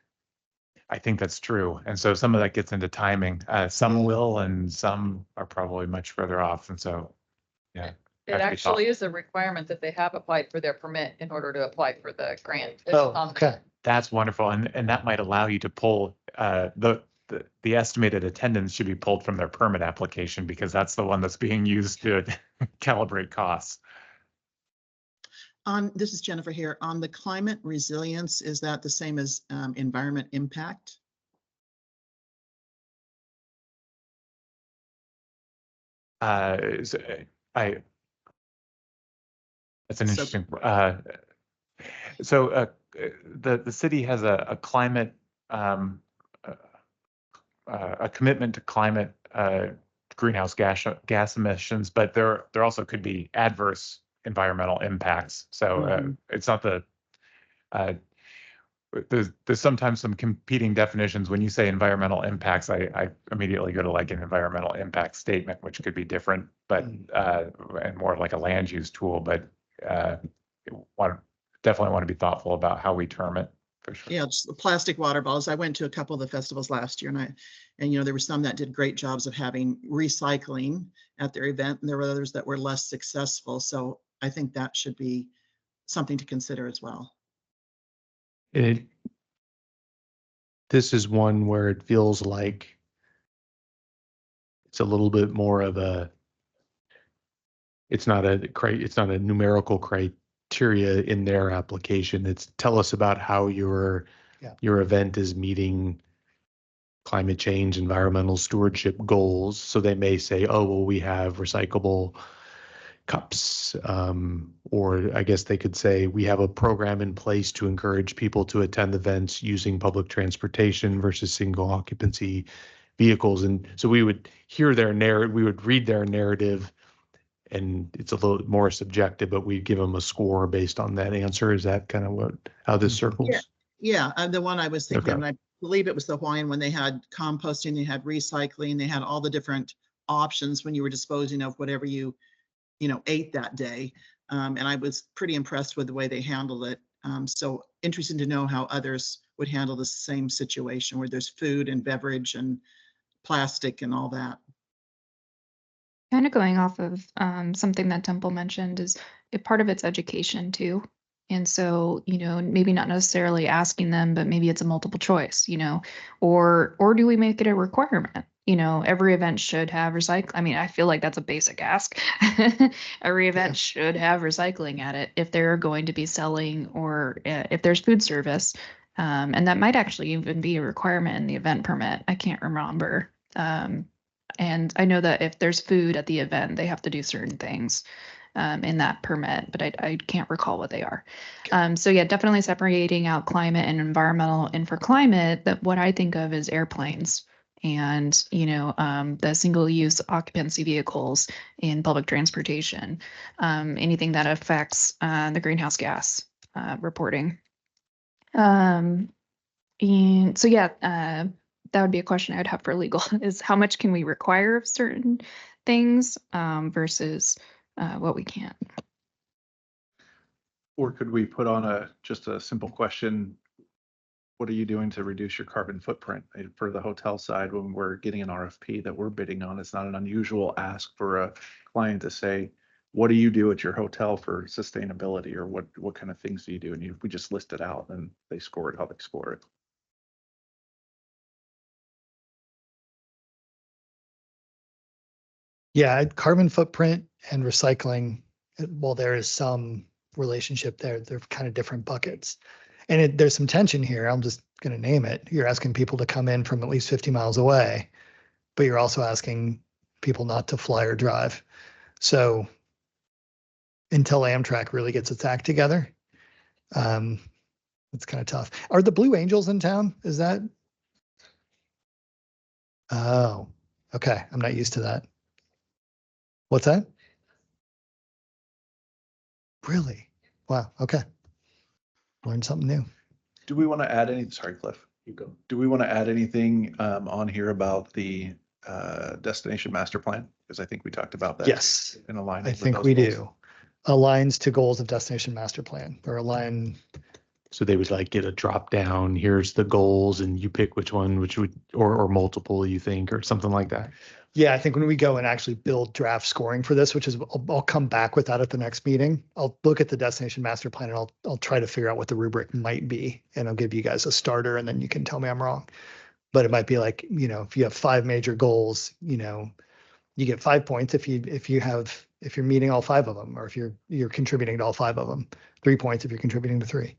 S8: I think that's true. And so some of that gets into timing. Some will, and some are probably much further off. And so, yeah.
S11: It actually is a requirement that they have applied for their permit in order to apply for the grant. It's
S5: Oh,
S11: on-
S5: okay.
S8: That's wonderful. And that might allow you to pull the estimated attendance should be pulled from their permit application, because that's the one that's being used to calibrate costs.
S7: This is Jennifer here. On the climate resilience, is that the same as environment impact?
S8: That's an
S7: So-
S8: interesting. So the city has a climate a commitment to climate greenhouse gas emissions, but there also could be adverse environmental impacts. So it's not the there's sometimes some competing definitions. When you say environmental impacts, I immediately go to like an environmental impact statement, which could be different, but and more like a land use tool. But definitely want to be thoughtful about how we term it. For sure.
S7: Yeah, just the plastic water bottles. I went to a couple of the festivals last year, and there were some that did great jobs of having recycling at their event, and there were others that were less successful. So I think that should be something to consider as well.
S4: This is one where it feels like it's a little bit more of a, it's not a numerical criteria in their application. It's tell us about how your event is meeting climate change, environmental stewardship goals. So they may say, oh, well, we have recyclable cups, or I guess they could say we have a program in place to encourage people to attend events using public transportation versus single occupancy vehicles. And so we would hear their narrative, we would read their narrative, and it's a little more subjective, but we'd give them a score based on that answer. Is that kind of how this circles?
S7: Yeah, the one I was thinking,
S4: Okay.
S7: and I believe it was the Hawaiian, when they had composting, they had recycling, they had all the different options when you were disposing of whatever you ate that day. And I was pretty impressed with the way they handled it. So interesting to know how others would handle the same situation where there's food and beverage and plastic and all that.
S1: Kind of going off of something that Temple mentioned is part of it's education too. And so, maybe not necessarily asking them, but maybe it's a multiple choice, or do we make it a requirement? every event should have recycle. I mean, I feel like that's a basic ask. Every event should have recycling at it if they're going to be selling or if there's food service. And that might actually even be a requirement in the event permit. I can't remember. And I know that if there's food at the event, they have to do certain things in that permit, but I can't recall what they are. So yeah, definitely separating out climate and environmental. And for climate, that what I think of is airplanes and, the single-use occupancy vehicles in public transportation, anything that affects the greenhouse gas reporting. And so yeah, that would be a question I would have for legal is how much can we require of certain things versus what we can't.
S9: Or could we put on just a simple question? What are you doing to reduce your carbon footprint for the hotel side when we're getting an RFP that we're bidding on? It's not an unusual ask for a client to say, what do you do at your hotel for sustainability, or what kind of things do you do? And if we just list it out and they score it how they score it.
S5: Yeah, carbon footprint and recycling, well, there is some relationship there. They're kind of different buckets. And there's some tension here. I'm just going to name it. You're asking people to come in from at least 50 miles away, but you're also asking people not to fly or drive. So until Amtrak really gets its act together, it's kind of tough. Are the Blue Angels in town? Is that? Oh, okay. I'm not used to that. What's that? Really? Wow. Okay. Learned something new.
S9: Do we want to add any, sorry, Cliff, you go. Do we want to add anything on here about the destination master plan? Because I think we talked about that.
S5: Yes,
S9: In alignment.
S5: I
S9: with
S5: think
S9: those
S5: we
S9: goals.
S5: do. Aligns to goals of destination master plan or align.
S4: So they would like get a drop down, here's the goals and you pick which one, which would, or multiple you think, or something like that.
S5: Yeah, I think when we go and actually build draft scoring for this, which is, I'll come back with that at the next meeting. I'll look at the destination master plan and I'll try to figure out what the rubric might be. And I'll give you guys a starter and then you can tell me I'm wrong. But it might be like, if you have 5 major goals, you get 5 points if you're meeting all 5 of them, or if you're contributing to all 5 of them, 3 points if you're contributing to 3.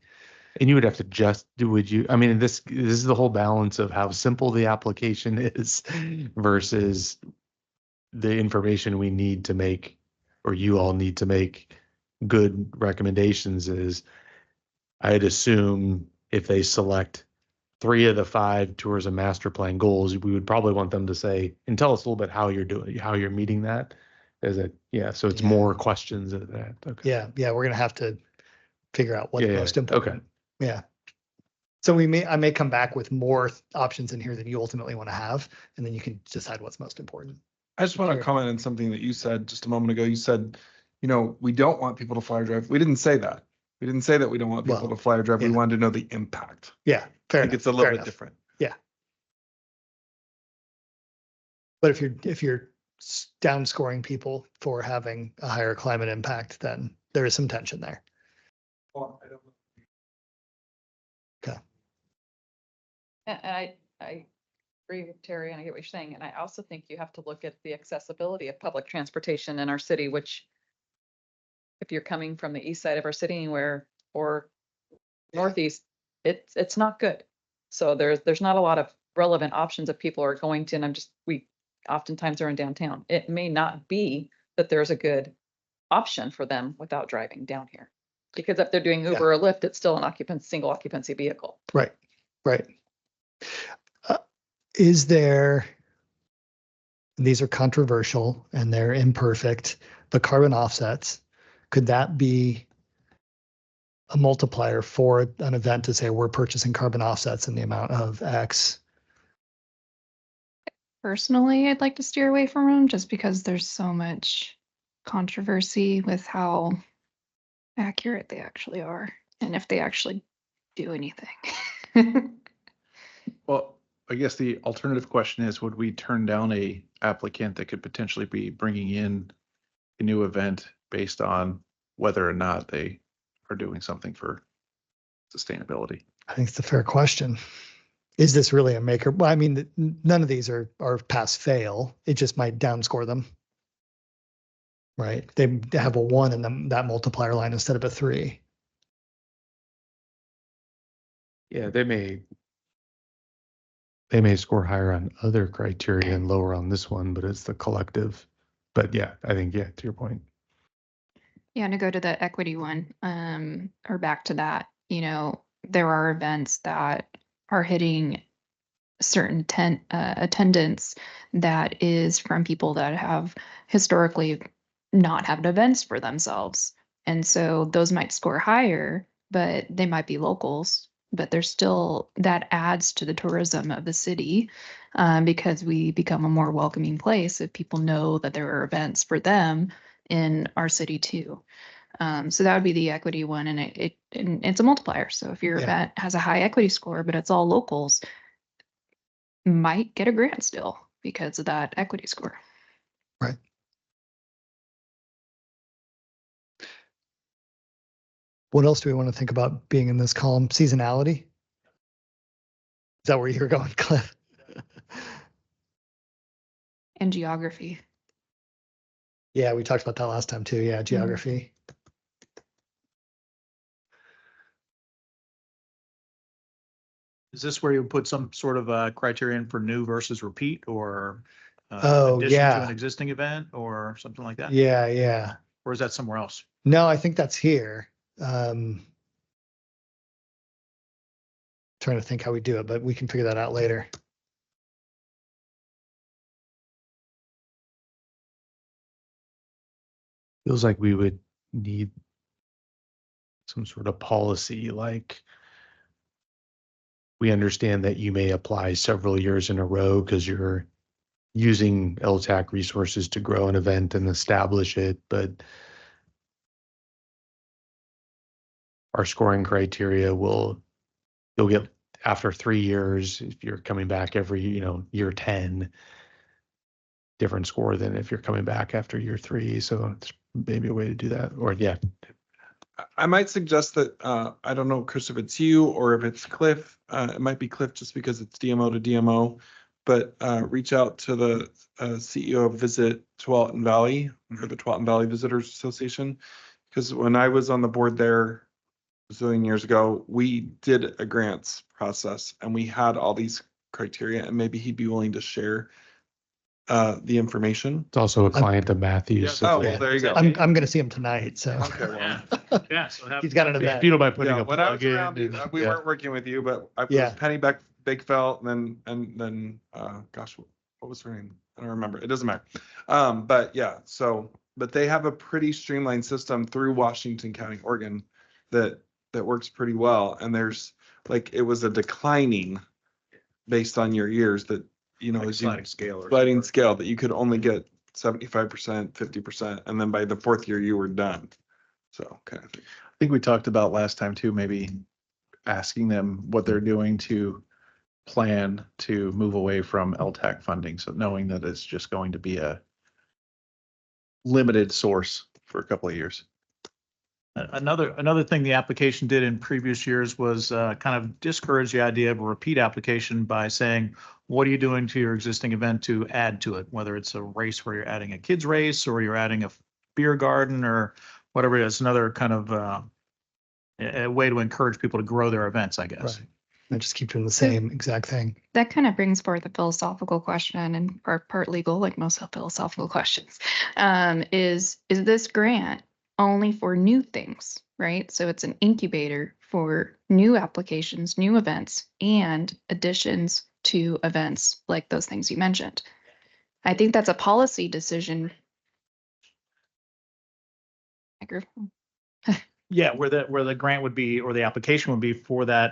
S4: And you would have to just do, I mean, this is the whole balance of how simple the application is versus the information we need to make, or you all need to make good recommendations is, I'd assume if they select 3 of the 5 tourism master plan goals, we would probably want them to say, and tell us a little bit how you're doing, how you're meeting that. Is it, so it's more questions of that. Okay.
S5: Yeah, we're gonna have to figure out what's most
S4: Okay.
S5: important. Yeah. So I may come back with more options in here than you ultimately want to have, and then you can decide what's most important.
S10: I just want to comment on something that you said just a moment ago. You said, we don't want people to fly or drive. We didn't say that. We didn't say that we don't want people to fly or drive. We
S5: yeah.
S10: wanted to know the impact.
S5: Yeah, fair
S10: I think
S5: enough.
S10: it's a little bit different.
S5: Yeah. But if you're down scoring people for having a higher climate impact, then there is some tension there.
S10: Well, I don't know.
S5: Okay.
S11: And I agree with Terry, and I get what you're saying. And I also think you have to look at the accessibility of public transportation in our city, which if you're coming from the east side of our city anywhere or northeast, it's not good. So there's not a lot of relevant options if people are going to, and we oftentimes are in downtown. It may not be that there's a good option for them without driving down here. Because if they're doing Uber or Lyft, it's still an single occupancy vehicle.
S5: Right. Is there, these are controversial and they're imperfect, but carbon offsets, could that be a multiplier for an event to say we're purchasing carbon offsets in the amount of X?
S1: Personally, I'd like to steer away from them just because there's so much controversy with how accurate they actually are and if they actually do anything.
S9: Well, I guess the alternative question is, would we turn down a applicant that could potentially be bringing in a new event based on whether or not they are doing something for sustainability?
S5: I think it's a fair question. Is this really a maker? Well, I mean, none of these are pass fail. It just might downscore them. Right? They have a 1 in that multiplier line instead of a 3.
S4: Yeah, they may score higher on other criteria and lower on this one, but it's the collective. But yeah, I think, yeah, to your point.
S1: Yeah, to go to the equity one, or back to that, there are events that are hitting certain attendance that is from people that have historically not had events for themselves. And so those might score higher, but they might be locals, but there's still that adds to the tourism of the city, because we become a more welcoming place if people know that there are events for them in our city too. So that would be the equity one, and it's a multiplier. So if your
S5: Yeah.
S1: event has a high equity score, but it's all locals, might get a grant still because of that equity score.
S5: Right. What else do we want to think about being in this column? Seasonality? Is that where you're going, Cliff?
S1: And geography.
S5: Yeah, we talked about that last time too. Yeah, geography.
S6: Is this where you put some sort of a criterion for new versus repeat, or
S5: Oh,
S6: addition to
S5: yeah.
S6: an existing event or something like that?
S5: Yeah, yeah.
S6: Or is that somewhere else?
S5: No, I think that's here. Trying to think how we do it, but we can figure that out later.
S4: Feels like we would need some sort of policy, like we understand that you may apply several years in a row because you're using LTAC resources to grow an event and establish it, but our scoring criteria you'll get after 3 years, if you're coming back every, year 10, different score than if you're coming back after year 3. So it's maybe a way to do that. Or yeah.
S10: I might suggest that, I don't know, Chris, if it's you or if it's Cliff, it might be Cliff just because it's DMO to DMO, but reach out to the CEO of Visit Tualatin Valley, or the Tualatin Valley Visitors Association. Because when I was on the board there a zillion years ago, we did a grants process and we had all these criteria, and maybe he'd be willing to share the information.
S4: It's also a client of Matthews.
S6: Yeah.
S10: Oh, well, there you go.
S5: I'm going to see him tonight, so.
S10: Okay, well.
S6: Yeah, so have.
S5: He's got an event.
S12: Speedo by putting
S10: Yeah,
S12: a
S10: when I was
S12: plug in.
S10: around, we
S12: yeah.
S10: weren't working with you, but I
S5: Yeah.
S10: was Penny Bakefelt, and then gosh, what was her name? I don't remember. It doesn't matter. But yeah, but they have a pretty streamlined system through Washington County, Oregon, that works pretty well. And there's it was a declining based on your years that as you
S6: Sliding scale.
S10: sliding scale that you could only get 75%, 50%, and then by the 4th year you were done. So kind of thing.
S6: I think we talked about last time too, maybe asking them what they're doing to plan to move away from LTAC funding. So knowing that it's just going to be a limited source for a couple of years. Another thing the application did in previous years was kind of discourage the idea of a repeat application by saying, what are you doing to your existing event to add to it? Whether it's a race where you're adding a kids race or you're adding a beer garden or whatever it is, another kind of a way to encourage people to grow their events, I guess.
S5: Right. And just keep doing the same exact thing.
S1: That kind of brings forth a philosophical question and part legal, like most philosophical questions. Is this grant only for new things, right? So it's an incubator for new applications, new events, and additions to events like those things you mentioned. I think that's a policy decision. Microphone.
S6: Yeah, where the grant would be, or the application would be for that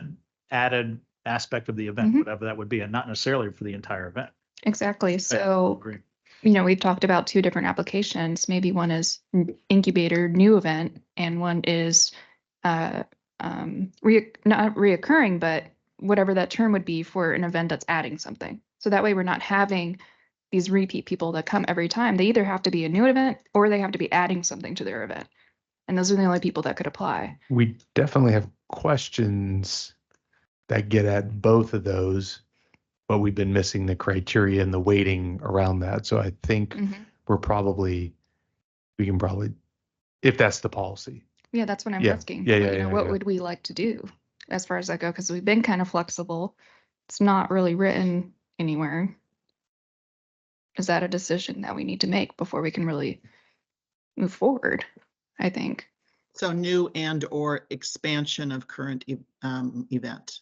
S6: added aspect of the event,
S1: Mhm.
S6: whatever that would be, and not necessarily for the entire event.
S1: Exactly.
S6: I
S1: So,
S6: agree.
S1: we've talked about 2 different applications. Maybe one is incubator new event, and one is not reoccurring, but whatever that term would be for an event that's adding something. So that way we're not having these repeat people that come every time. They either have to be a new event or they have to be adding something to their event. And those are the only people that could apply.
S4: We definitely have questions that get at both of those, but we've been missing the criteria and the weighting around that. So I think
S1: Mhm.
S4: we can probably, if that's the policy.
S1: Yeah, that's what I'm
S4: Yeah,
S1: asking.
S4: yeah,
S1: Like,
S4: yeah,
S1: you know,
S4: yeah,
S1: what
S4: yeah.
S1: would we like to do as far as that go? Because we've been kind of flexible. It's not really written anywhere. Is that a decision that we need to make before we can really move forward? I think.
S7: So new and or expansion of current event.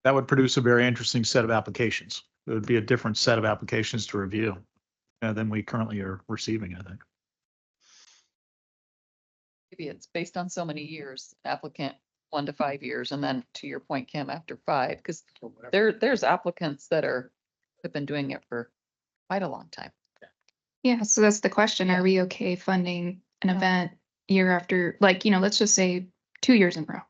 S6: That would produce a very interesting set of applications. It would be a different set of applications to review than we currently are receiving, I think.
S11: Maybe it's based on so many years, applicant 1 to 5 years, and then to your point, Kim, after 5, because there's applicants that have been doing it for quite a long time.
S1: Yeah, so that's the question. Are we okay funding an event year after, like, you know, let's just say 2 years in a row?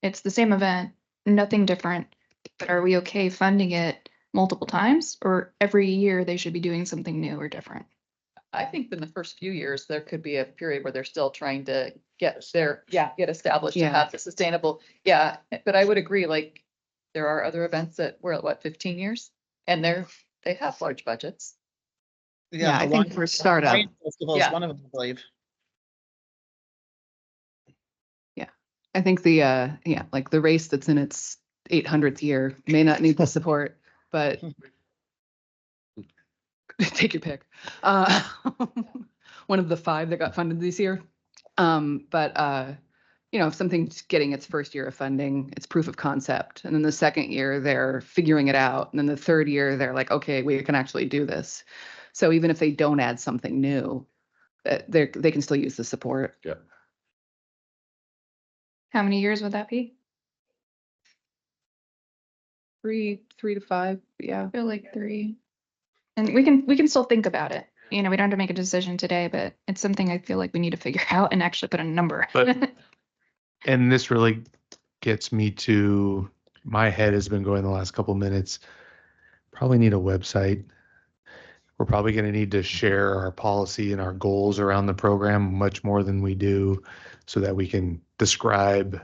S1: It's the same event, nothing different, but are we okay funding it multiple times? Or every year they should be doing something new or different?
S11: I think in the first few years, there could be a period where they're still trying to get established to
S13: Yeah.
S11: have the sustainable. Yeah, but I would agree, like, there are other events that were at what, 15 years? And they have large budgets.
S13: Yeah, I
S7: the
S13: think
S7: Lion-
S13: for startup,
S7: Lion Festival is
S11: Yeah.
S7: one of them, I believe.
S13: I think like the race that's in its 800th year may not need the support, but take your pick. One of the 5 that got funded this year. If something's getting its first year of funding, it's proof of concept. And then the second year, they're figuring it out. And then the third year, they're like, okay, we can actually do this. So even if they don't add something new, they can still use the support.
S3: Yeah.
S1: How many years would that be?
S13: 3 to 5, yeah.
S1: I feel like 3. And we can still think about it. You know, we don't have to make a decision today, but it's something I feel like we need to figure out and actually put a number.
S4: But- And this really gets me to, my head has been going the last couple minutes. Probably need a website. We're probably going to need to share our policy and our goals around the program much more than we do, so that we can describe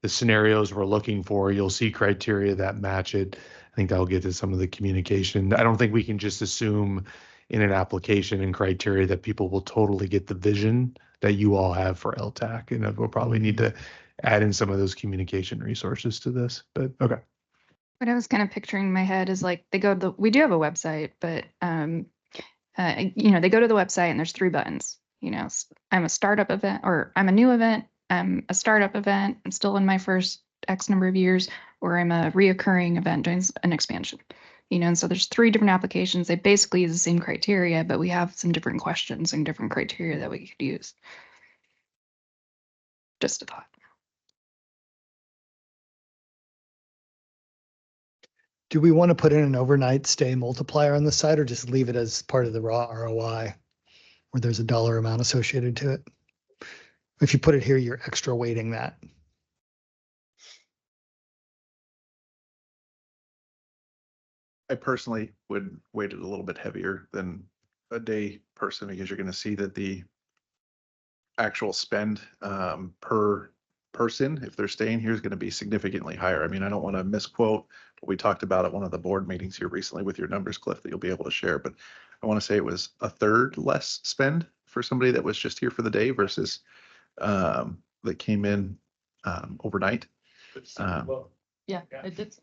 S4: the scenarios we're looking for. You'll see criteria that match it. I think that'll get to some of the communication. I don't think we can just assume in an application and criteria that people will totally get the vision that you all have for LTAC. And we'll probably need to add in some of those communication resources to this, but okay.
S1: What I was kind of picturing in my head is like we do have a website, but you know, they go to the website and there's 3 buttons. You know, I'm a startup event, or I'm a new event, I'm a startup event, I'm still in my first X number of years, or I'm a reoccurring event doing an expansion. You know, and so there's 3 different applications. They basically use the same criteria, but we have some different questions and different criteria that we could use. Just a thought.
S5: Do we want to put in an overnight stay multiplier on the side, or just leave it as part of the raw ROI where there's a dollar amount associated to it? If you put it here, you're extra weighting that.
S9: I personally would weight it a little bit heavier than a day person, because you're going to see that the actual spend per person, if they're staying here, is going to be significantly higher. I mean, I don't want to misquote what we talked about at one of the board meetings here recently with your numbers, Cliff, that you'll be able to share, but I want to say it was a third less spend for somebody that was just here for the day versus that came in overnight.
S11: Yeah, it did.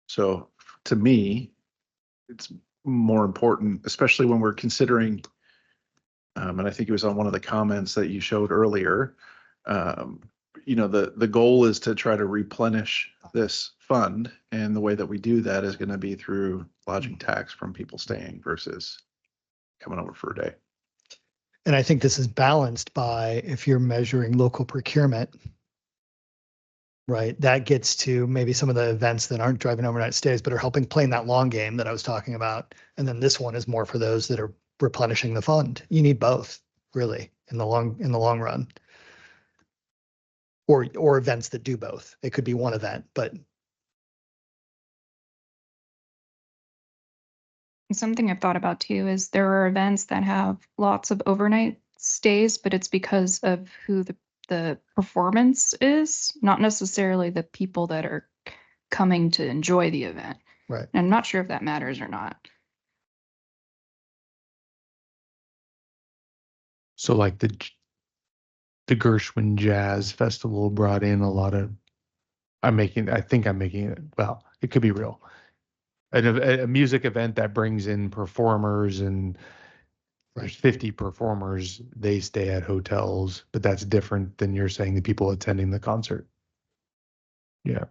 S9: So to me, it's more important, especially when we're considering, and I think it was on one of the comments that you showed earlier, the goal is to try to replenish this fund. And the way that we do that is going to be through lodging tax from people staying versus coming over for a day.
S5: And I think this is balanced by, if you're measuring local procurement, right, that gets to maybe some of the events that aren't driving overnight stays, but are helping playing that long game that I was talking about. And then this one is more for those that are replenishing the fund. You need both, really, in the long run. Or events that do both. It could be one event, but
S1: Something I've thought about too is there are events that have lots of overnight stays, but it's because of who the performance is, not necessarily the people that are coming to enjoy the event.
S5: Right.
S1: And I'm not sure if that matters or not.
S4: So like the Gershwin Jazz Festival brought in a lot of, I think I'm making it, well, it could be real. A music event that brings in performers and there's 50 performers, they stay at hotels, but that's different than you're saying the people attending the concert. Yeah.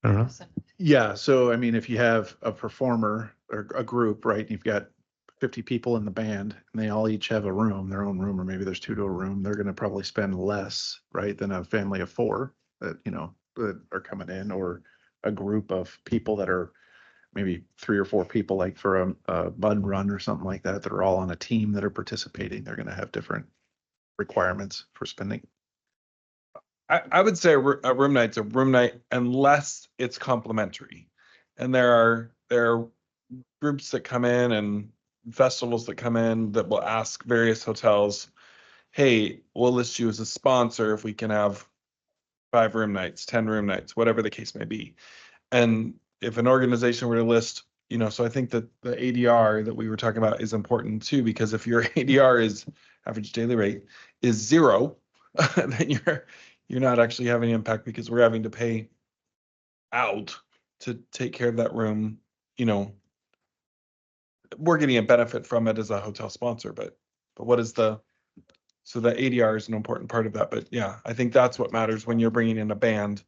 S4: I don't know.
S6: Yeah, so I mean, if you have a performer or a group, right, you've got 50 people in the band and they all each have a room, their own room, or maybe there's 2 to a room, they're gonna probably spend less, right, than a family of 4 that, that are coming in, or a group of people that are maybe 3 or 4 people, like for a bud run or something like that are all on a team that are participating. They're gonna have different requirements for spending.
S10: I would say a room night's a room night unless it's complimentary. And there are groups that come in and festivals that come in that will ask various hotels, hey, we'll list you as a sponsor if we can have 5 room nights, 10 room nights, whatever the case may be. And if an organization were to list, so I think that the ADR that we were talking about is important too, because if your ADR is average daily rate is 0, then you're not actually having an impact, because we're having to pay out to take care of that room. We're getting a benefit from it as a hotel sponsor, but what is so the ADR is an important part of that. But yeah, I think that's what matters when you're bringing in a band.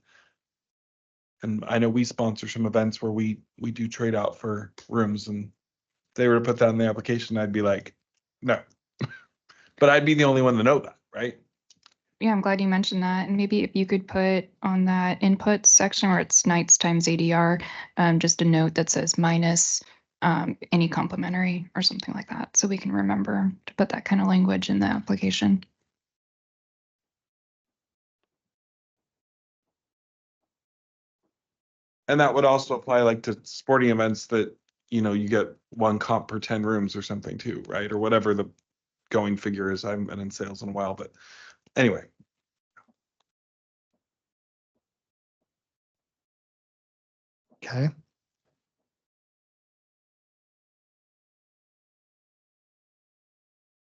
S10: And I know we sponsor some events where we do trade out for rooms, and if they were to put that in the application, I'd be like, no. But I'd be the only one to know that, right?
S1: Yeah, I'm glad you mentioned that. And maybe if you could put on that input section where it's nights times ADR, just a note that says minus any complimentary or something like that. So we can remember to put that kind of language in the application.
S10: And that would also apply like to sporting events that, you get 1 comp per 10 rooms or something too, right? Or whatever the going figure is. I haven't been in sales in a while, but anyway.
S5: Okay.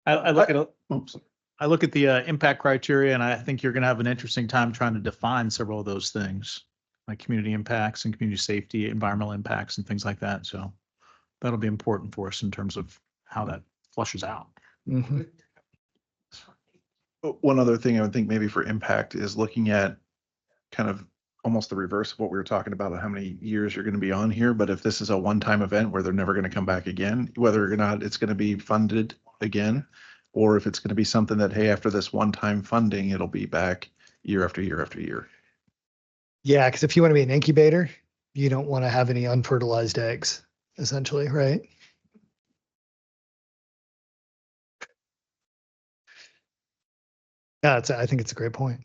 S6: I look at, oops, I look at the impact criteria, and I think you're gonna have an interesting time trying to define several of those things, like community impacts and community safety, environmental impacts and things like that. So that'll be important for us in terms of how that flushes out.
S5: Mhm.
S6: One other thing I would think maybe for impact is looking at kind of almost the reverse of what we were talking about, how many years you're going to be on here. But if this is a one-time event where they're never going to come back again, whether or not it's going to be funded again, or if it's going to be something that, hey, after this one-time funding, it'll be back year after year after year.
S5: Yeah, because if you want to be an incubator, you don't want to have any unfertilized eggs, essentially, right? Yeah, I think it's a great point.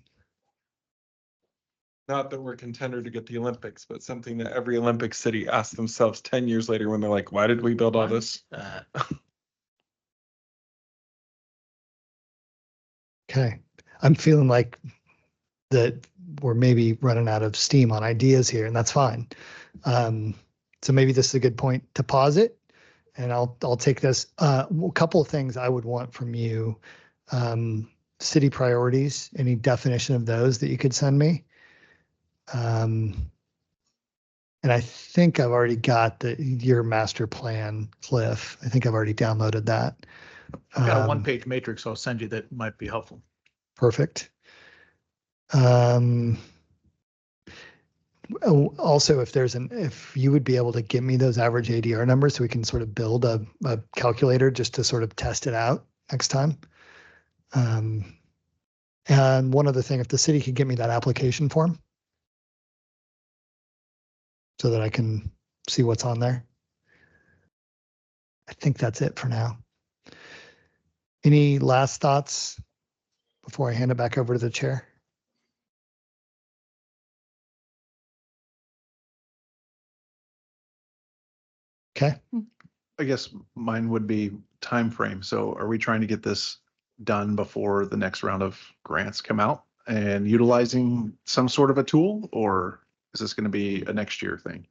S10: Not that we're a contender to get the Olympics, but something that every Olympic city asks themselves 10 years later when they're like, why did we build all this?
S5: Okay. I'm feeling like that we're maybe running out of steam on ideas here, and that's fine. So maybe this is a good point to pause it, and I'll take this. A couple of things I would want from you. City priorities, any definition of those that you could send me. And I think I've already got your master plan, Cliff. I think I've already downloaded that.
S6: I've got a one-page matrix I'll send you that might be helpful.
S5: Perfect. Also, if you would be able to give me those average ADR numbers so we can sort of build a calculator just to sort of test it out next time. And one other thing, if the city could get me that application form so that I can see what's on there. I think that's it for now. Any last thoughts before I hand it back over to the chair? Okay.
S6: I guess mine would be time frame. So are we trying to get this
S9: done before the next round of grants come out and utilizing some sort of a tool, or is this going to be a next year thing?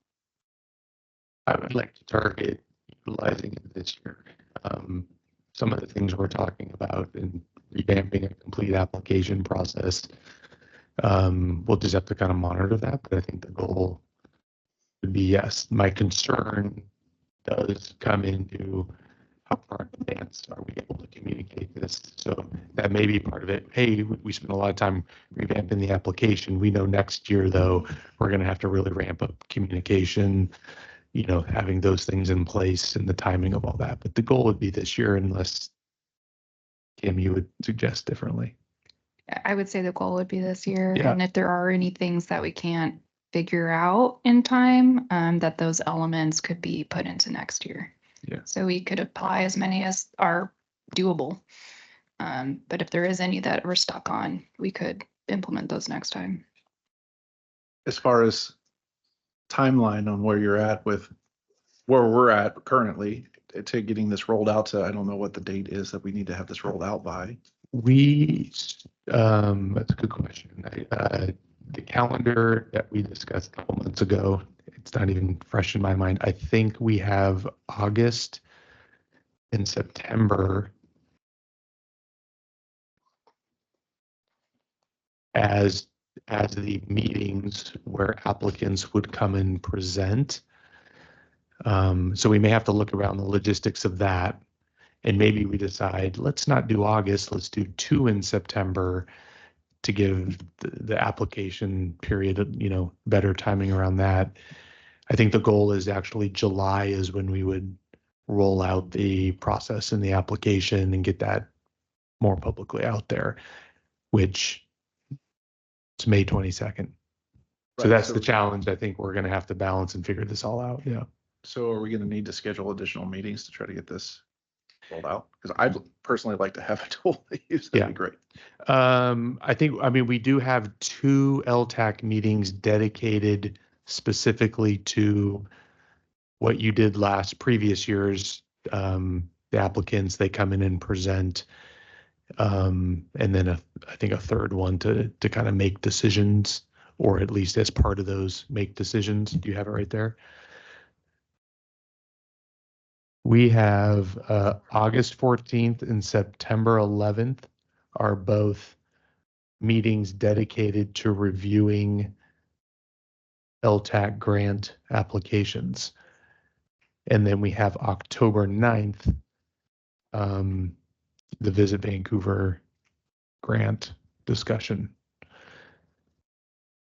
S4: I would like to target utilizing it this year. Some of the things we're talking about in revamping a complete application process, we'll just have to kind of monitor that. But I think the goal would be yes. My concern does come into how far in advance are we able to communicate this? So that may be part of it. Hey, we spent a lot of time revamping the application. We know next year, though, we're going to have to really ramp up communication, having those things in place and the timing of all that. But the goal would be this year, unless Kim, you would suggest differently.
S1: I would say the goal would be this year.
S4: Yeah.
S1: And if there are any things that we can't figure out in time, that those elements could be put into next year.
S4: Yeah.
S1: So we could apply as many as are doable. But if there is any that we're stuck on, we could implement those next time.
S9: As far as timeline on where you're at with where we're at currently to getting this rolled out to, I don't know what the date is that we need to have this rolled out by.
S4: That's a good question. The calendar that we discussed a couple months ago, it's not even fresh in my mind. I think we have August and September as the meetings where applicants would come and present. So we may have to look around the logistics of that. And maybe we decide, let's not do August, let's do 2 in September to give the application period, better timing around that. I think the goal is actually July is when we would roll out the process and the application and get that more publicly out there, which it's May 22nd. So
S9: Right,
S4: that's
S9: so-
S4: the challenge I think we're going to have to balance and figure this all out. Yeah.
S9: So are we going to need to schedule additional meetings to try to get this rolled out? Because I'd personally like to have a tool to use. That'd be great.
S4: I mean, we do have 2 LTAC meetings dedicated specifically to what you did previous years. The applicants, they come in and present. And then I think a third one to kind of make decisions, or at least as part of those make decisions. Do you have it right there? We have August 14th and September 11th are both meetings dedicated to reviewing LTAC grant applications. And then we have October 9th, the Visit Vancouver grant discussion.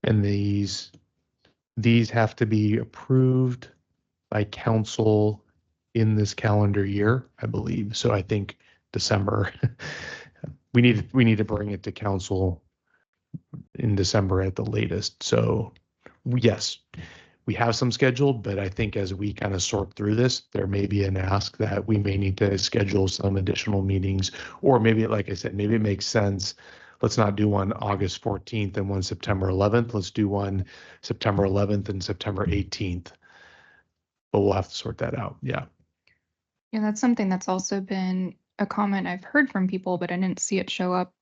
S4: And these have to be approved by council in this calendar year, I believe. So I think December, we need to bring it to council in December at the latest. So yes, we have some scheduled, but I think as we kind of sort through this, there may be an ask that we may need to schedule some additional meetings, or maybe, like I said, maybe it makes sense. Let's not do one August 14th and one September 11th. Let's do one September 11th and September 18th. But we'll have to sort that out. Yeah.
S1: Yeah, that's something that's also been a comment I've heard from people, but I didn't see it show up.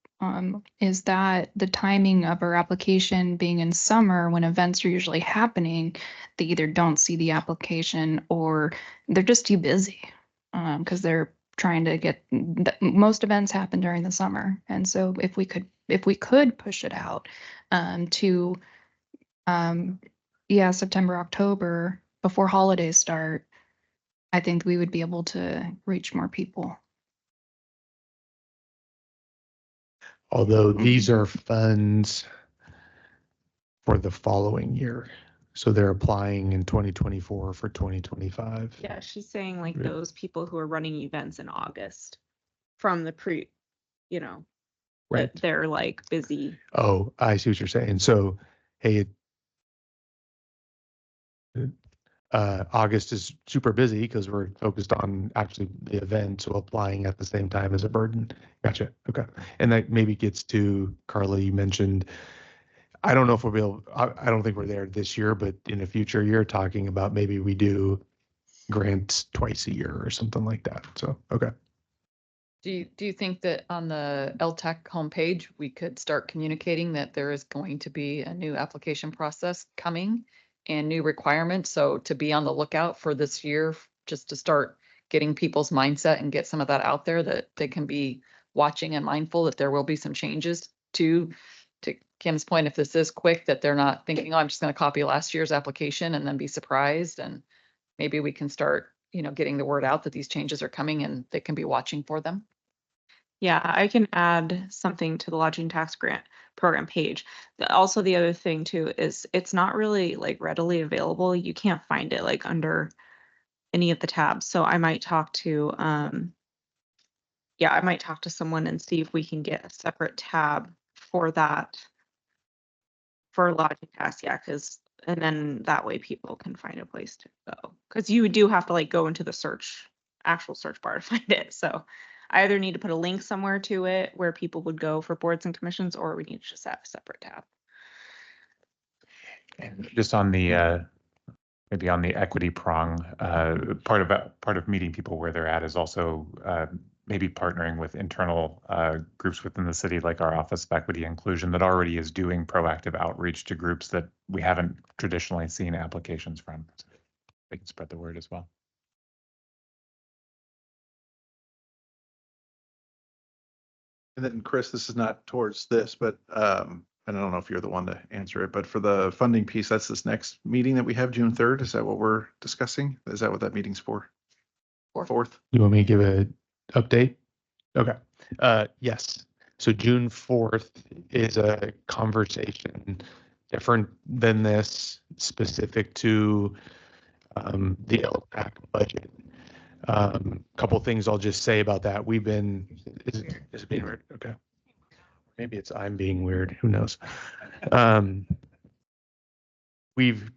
S1: Is that the timing of our application being in summer when events are usually happening, they either don't see the application or they're just too busy because they're trying to get most events happen during the summer. And so if we could push it out to September, October before holidays start, I think we would be able to reach more people.
S4: Although these are funds for the following year. So they're applying in 2024 for 2025.
S14: Yeah, she's saying like
S4: Yeah.
S14: those people who are running events in August from the
S4: Right.
S14: that they're like busy.
S4: Oh, I see what you're saying. So, hey, August is super busy because we're focused on actually the event, so applying at the same time is a burden. Gotcha. Okay. And that maybe gets to, Carla, you mentioned, I don't know if we'll be able, I don't think we're there this year, but in a future year, talking about maybe we do grants twice a year or something like that. So, okay.
S11: Do you think that on the LTAC homepage, we could start communicating that there is going to be a new application process coming and new requirements? So to be on the lookout for this year, just to start getting people's mindset and get some of that out there, that they can be watching and mindful that there will be some changes to Kim's point, if this is quick, that they're not thinking, oh, I'm just going to copy last year's application and then be surprised. And maybe we can start, getting the word out that these changes are coming and they can be watching for them.
S14: Yeah, I can add something to the lodging tax grant program page. Also, the other thing too is it's not really like readily available. You can't find it like under any of the tabs. So I might talk to I might talk to someone and see if we can get a separate tab for that for lodging tax. Yeah, and then that way people can find a place to go. Because you do have to like go into the actual search bar to find it. So I either need to put a link somewhere to it where people would go for boards and commissions, or we need to just have a separate tab.
S8: And just on the maybe on the equity prong, part of meeting people where they're at is also maybe partnering with internal groups within the city, like our Office of Equity Inclusion, that already is doing proactive outreach to groups that we haven't traditionally seen applications from. So they can spread the word as well.
S9: And then Chris, this is not towards this, but and I don't know if you're the one to answer it, but for the funding piece, that's this next meeting that we have, June 3rd. Is that what we're discussing? Is that what that meeting's for? 4th?
S4: You want me to give a update? Okay. Yes. So June 4th is a conversation different than this, specific to the LTAC budget. Couple things I'll just say about that. Is it being weird? Okay. Maybe I'm being weird. Who knows? We've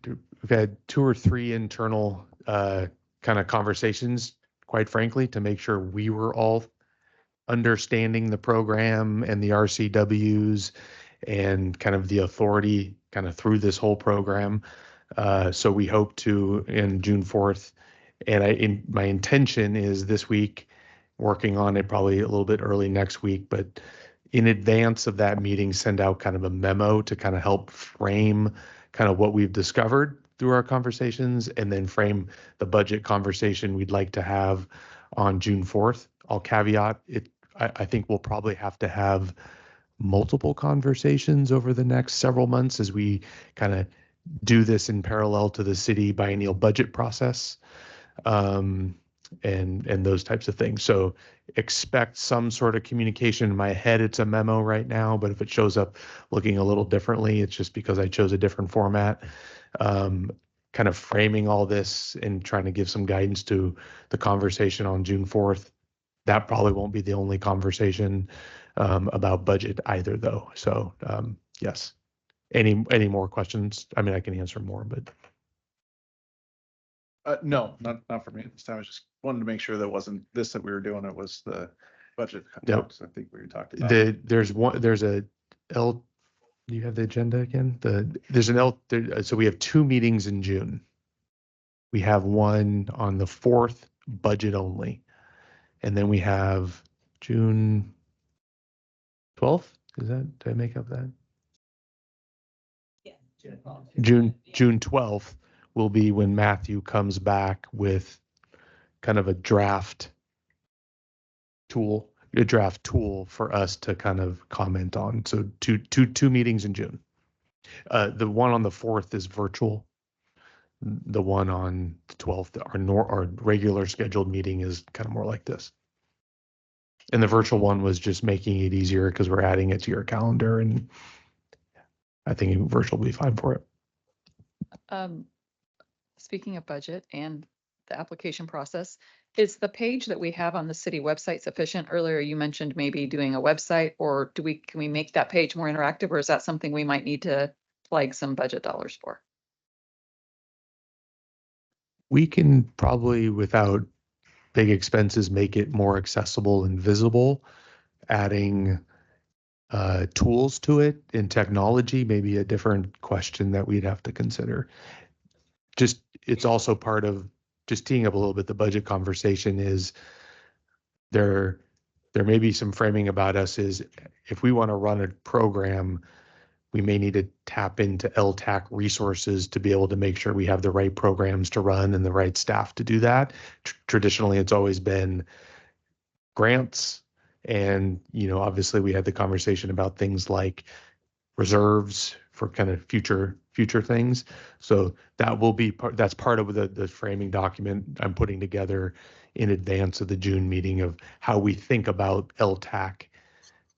S4: had 2 or 3 internal kind of conversations, quite frankly, to make sure we were all understanding the program and the RCWs and kind of the authority kind of through this whole program. So we hope to in June 4th. And my intention is this week, working on it probably a little bit early next week, but in advance of that meeting, send out kind of a memo to kind of help frame kind of what we've discovered through our conversations, and then frame the budget conversation we'd like to have on June 4th. I'll caveat it. I think we'll probably have to have multiple conversations over the next several months as we kind of do this in parallel to the city biennial budget process, and those types of things. So expect some sort of communication. In my head, it's a memo right now, but if it shows up looking a little differently, it's just because I chose a different format. Kind of framing all this and trying to give some guidance to the conversation on June 4th. That probably won't be the only conversation about budget either, though. So yes. Any more questions? I mean, I can answer more, but
S9: No, not for me at this time. I just wanted to make sure that wasn't this that we were doing. It was the budget
S4: Yep.
S9: talks I think we were talking about.
S4: there's a L. Do you have the agenda again? There's an L. So we have 2 meetings in June. We have one on the 4th, budget only, and then we have June 12th. Did I make up that? June 12th will be when Matthew comes back with kind of a draft tool for us to kind of comment on. So two meetings in June. The one on the 4th is virtual. The one on the 12th, our regular scheduled meeting, is kind of more like this. And the virtual one was just making it easier because we're adding it to your calendar, and I think virtual will be fine for it.
S11: Speaking of budget and the application process, is the page that we have on the city website sufficient? Earlier, you mentioned maybe doing a website, or can we make that page more interactive, or is that something we might need to flag some budget dollars for?
S4: We can probably, without big expenses, make it more accessible and visible, adding tools to it in technology, maybe a different question that we'd have to consider. It's also part of just teeing up a little bit the budget conversation. Is there there may be some framing about us is if we want to run a program, we may need to tap into LTAC resources to be able to make sure we have the right programs to run and the right staff to do that. Traditionally, it's always been grants. And, obviously we had the conversation about things like reserves for kind of future things. So that will be that's part of the framing document I'm putting together in advance of the June meeting of how we think about LTAC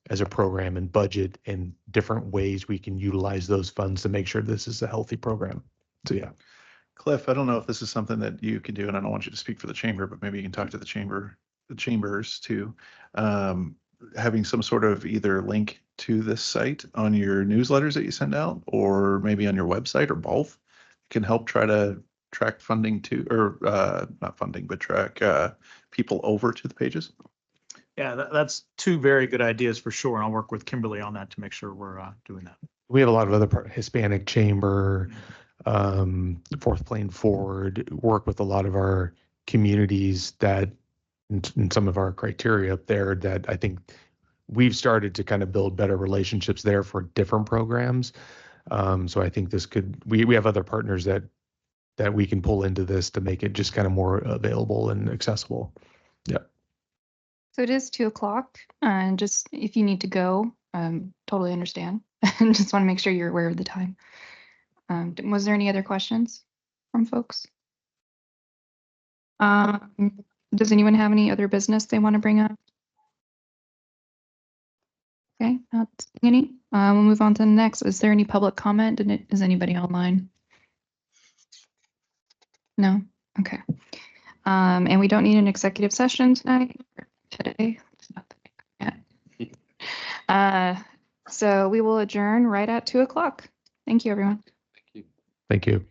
S4: as a program and budget and different ways we can utilize those funds to make sure this is a healthy program. So yeah.
S6: Cliff, I don't know if this is something that you can do, and I don't want you to speak for the chamber, but maybe you can talk to the chambers too. Having some sort of either link to this site on your newsletters that you send out, or maybe on your website, or both, can help try to track funding to, or not funding, but track people over to the pages. Yeah, that's two very good ideas for sure. And I'll work with Kimberly on that to make sure we're doing that.
S4: We have a lot of other Hispanic chamber, Fourth Plane Forward, work with a lot of our communities that in some of our criteria up there that I think we've started to kind of build better relationships there for different programs. So I think this we have other partners that we can pull into this to make it just kind of more available and accessible. Yeah.
S1: So it is 2:00, and just if you need to go, totally understand. Just want to make sure you're aware of the time. Was there any other questions from folks? Does anyone have any other business they want to bring up? Okay, not seeing any. We'll move on to the next. Is there any public comment? And is anybody online? No? Okay. And we don't need an executive session today. So we will adjourn right at 2:00. Thank you, everyone.
S3: Thank you.
S4: Thank you.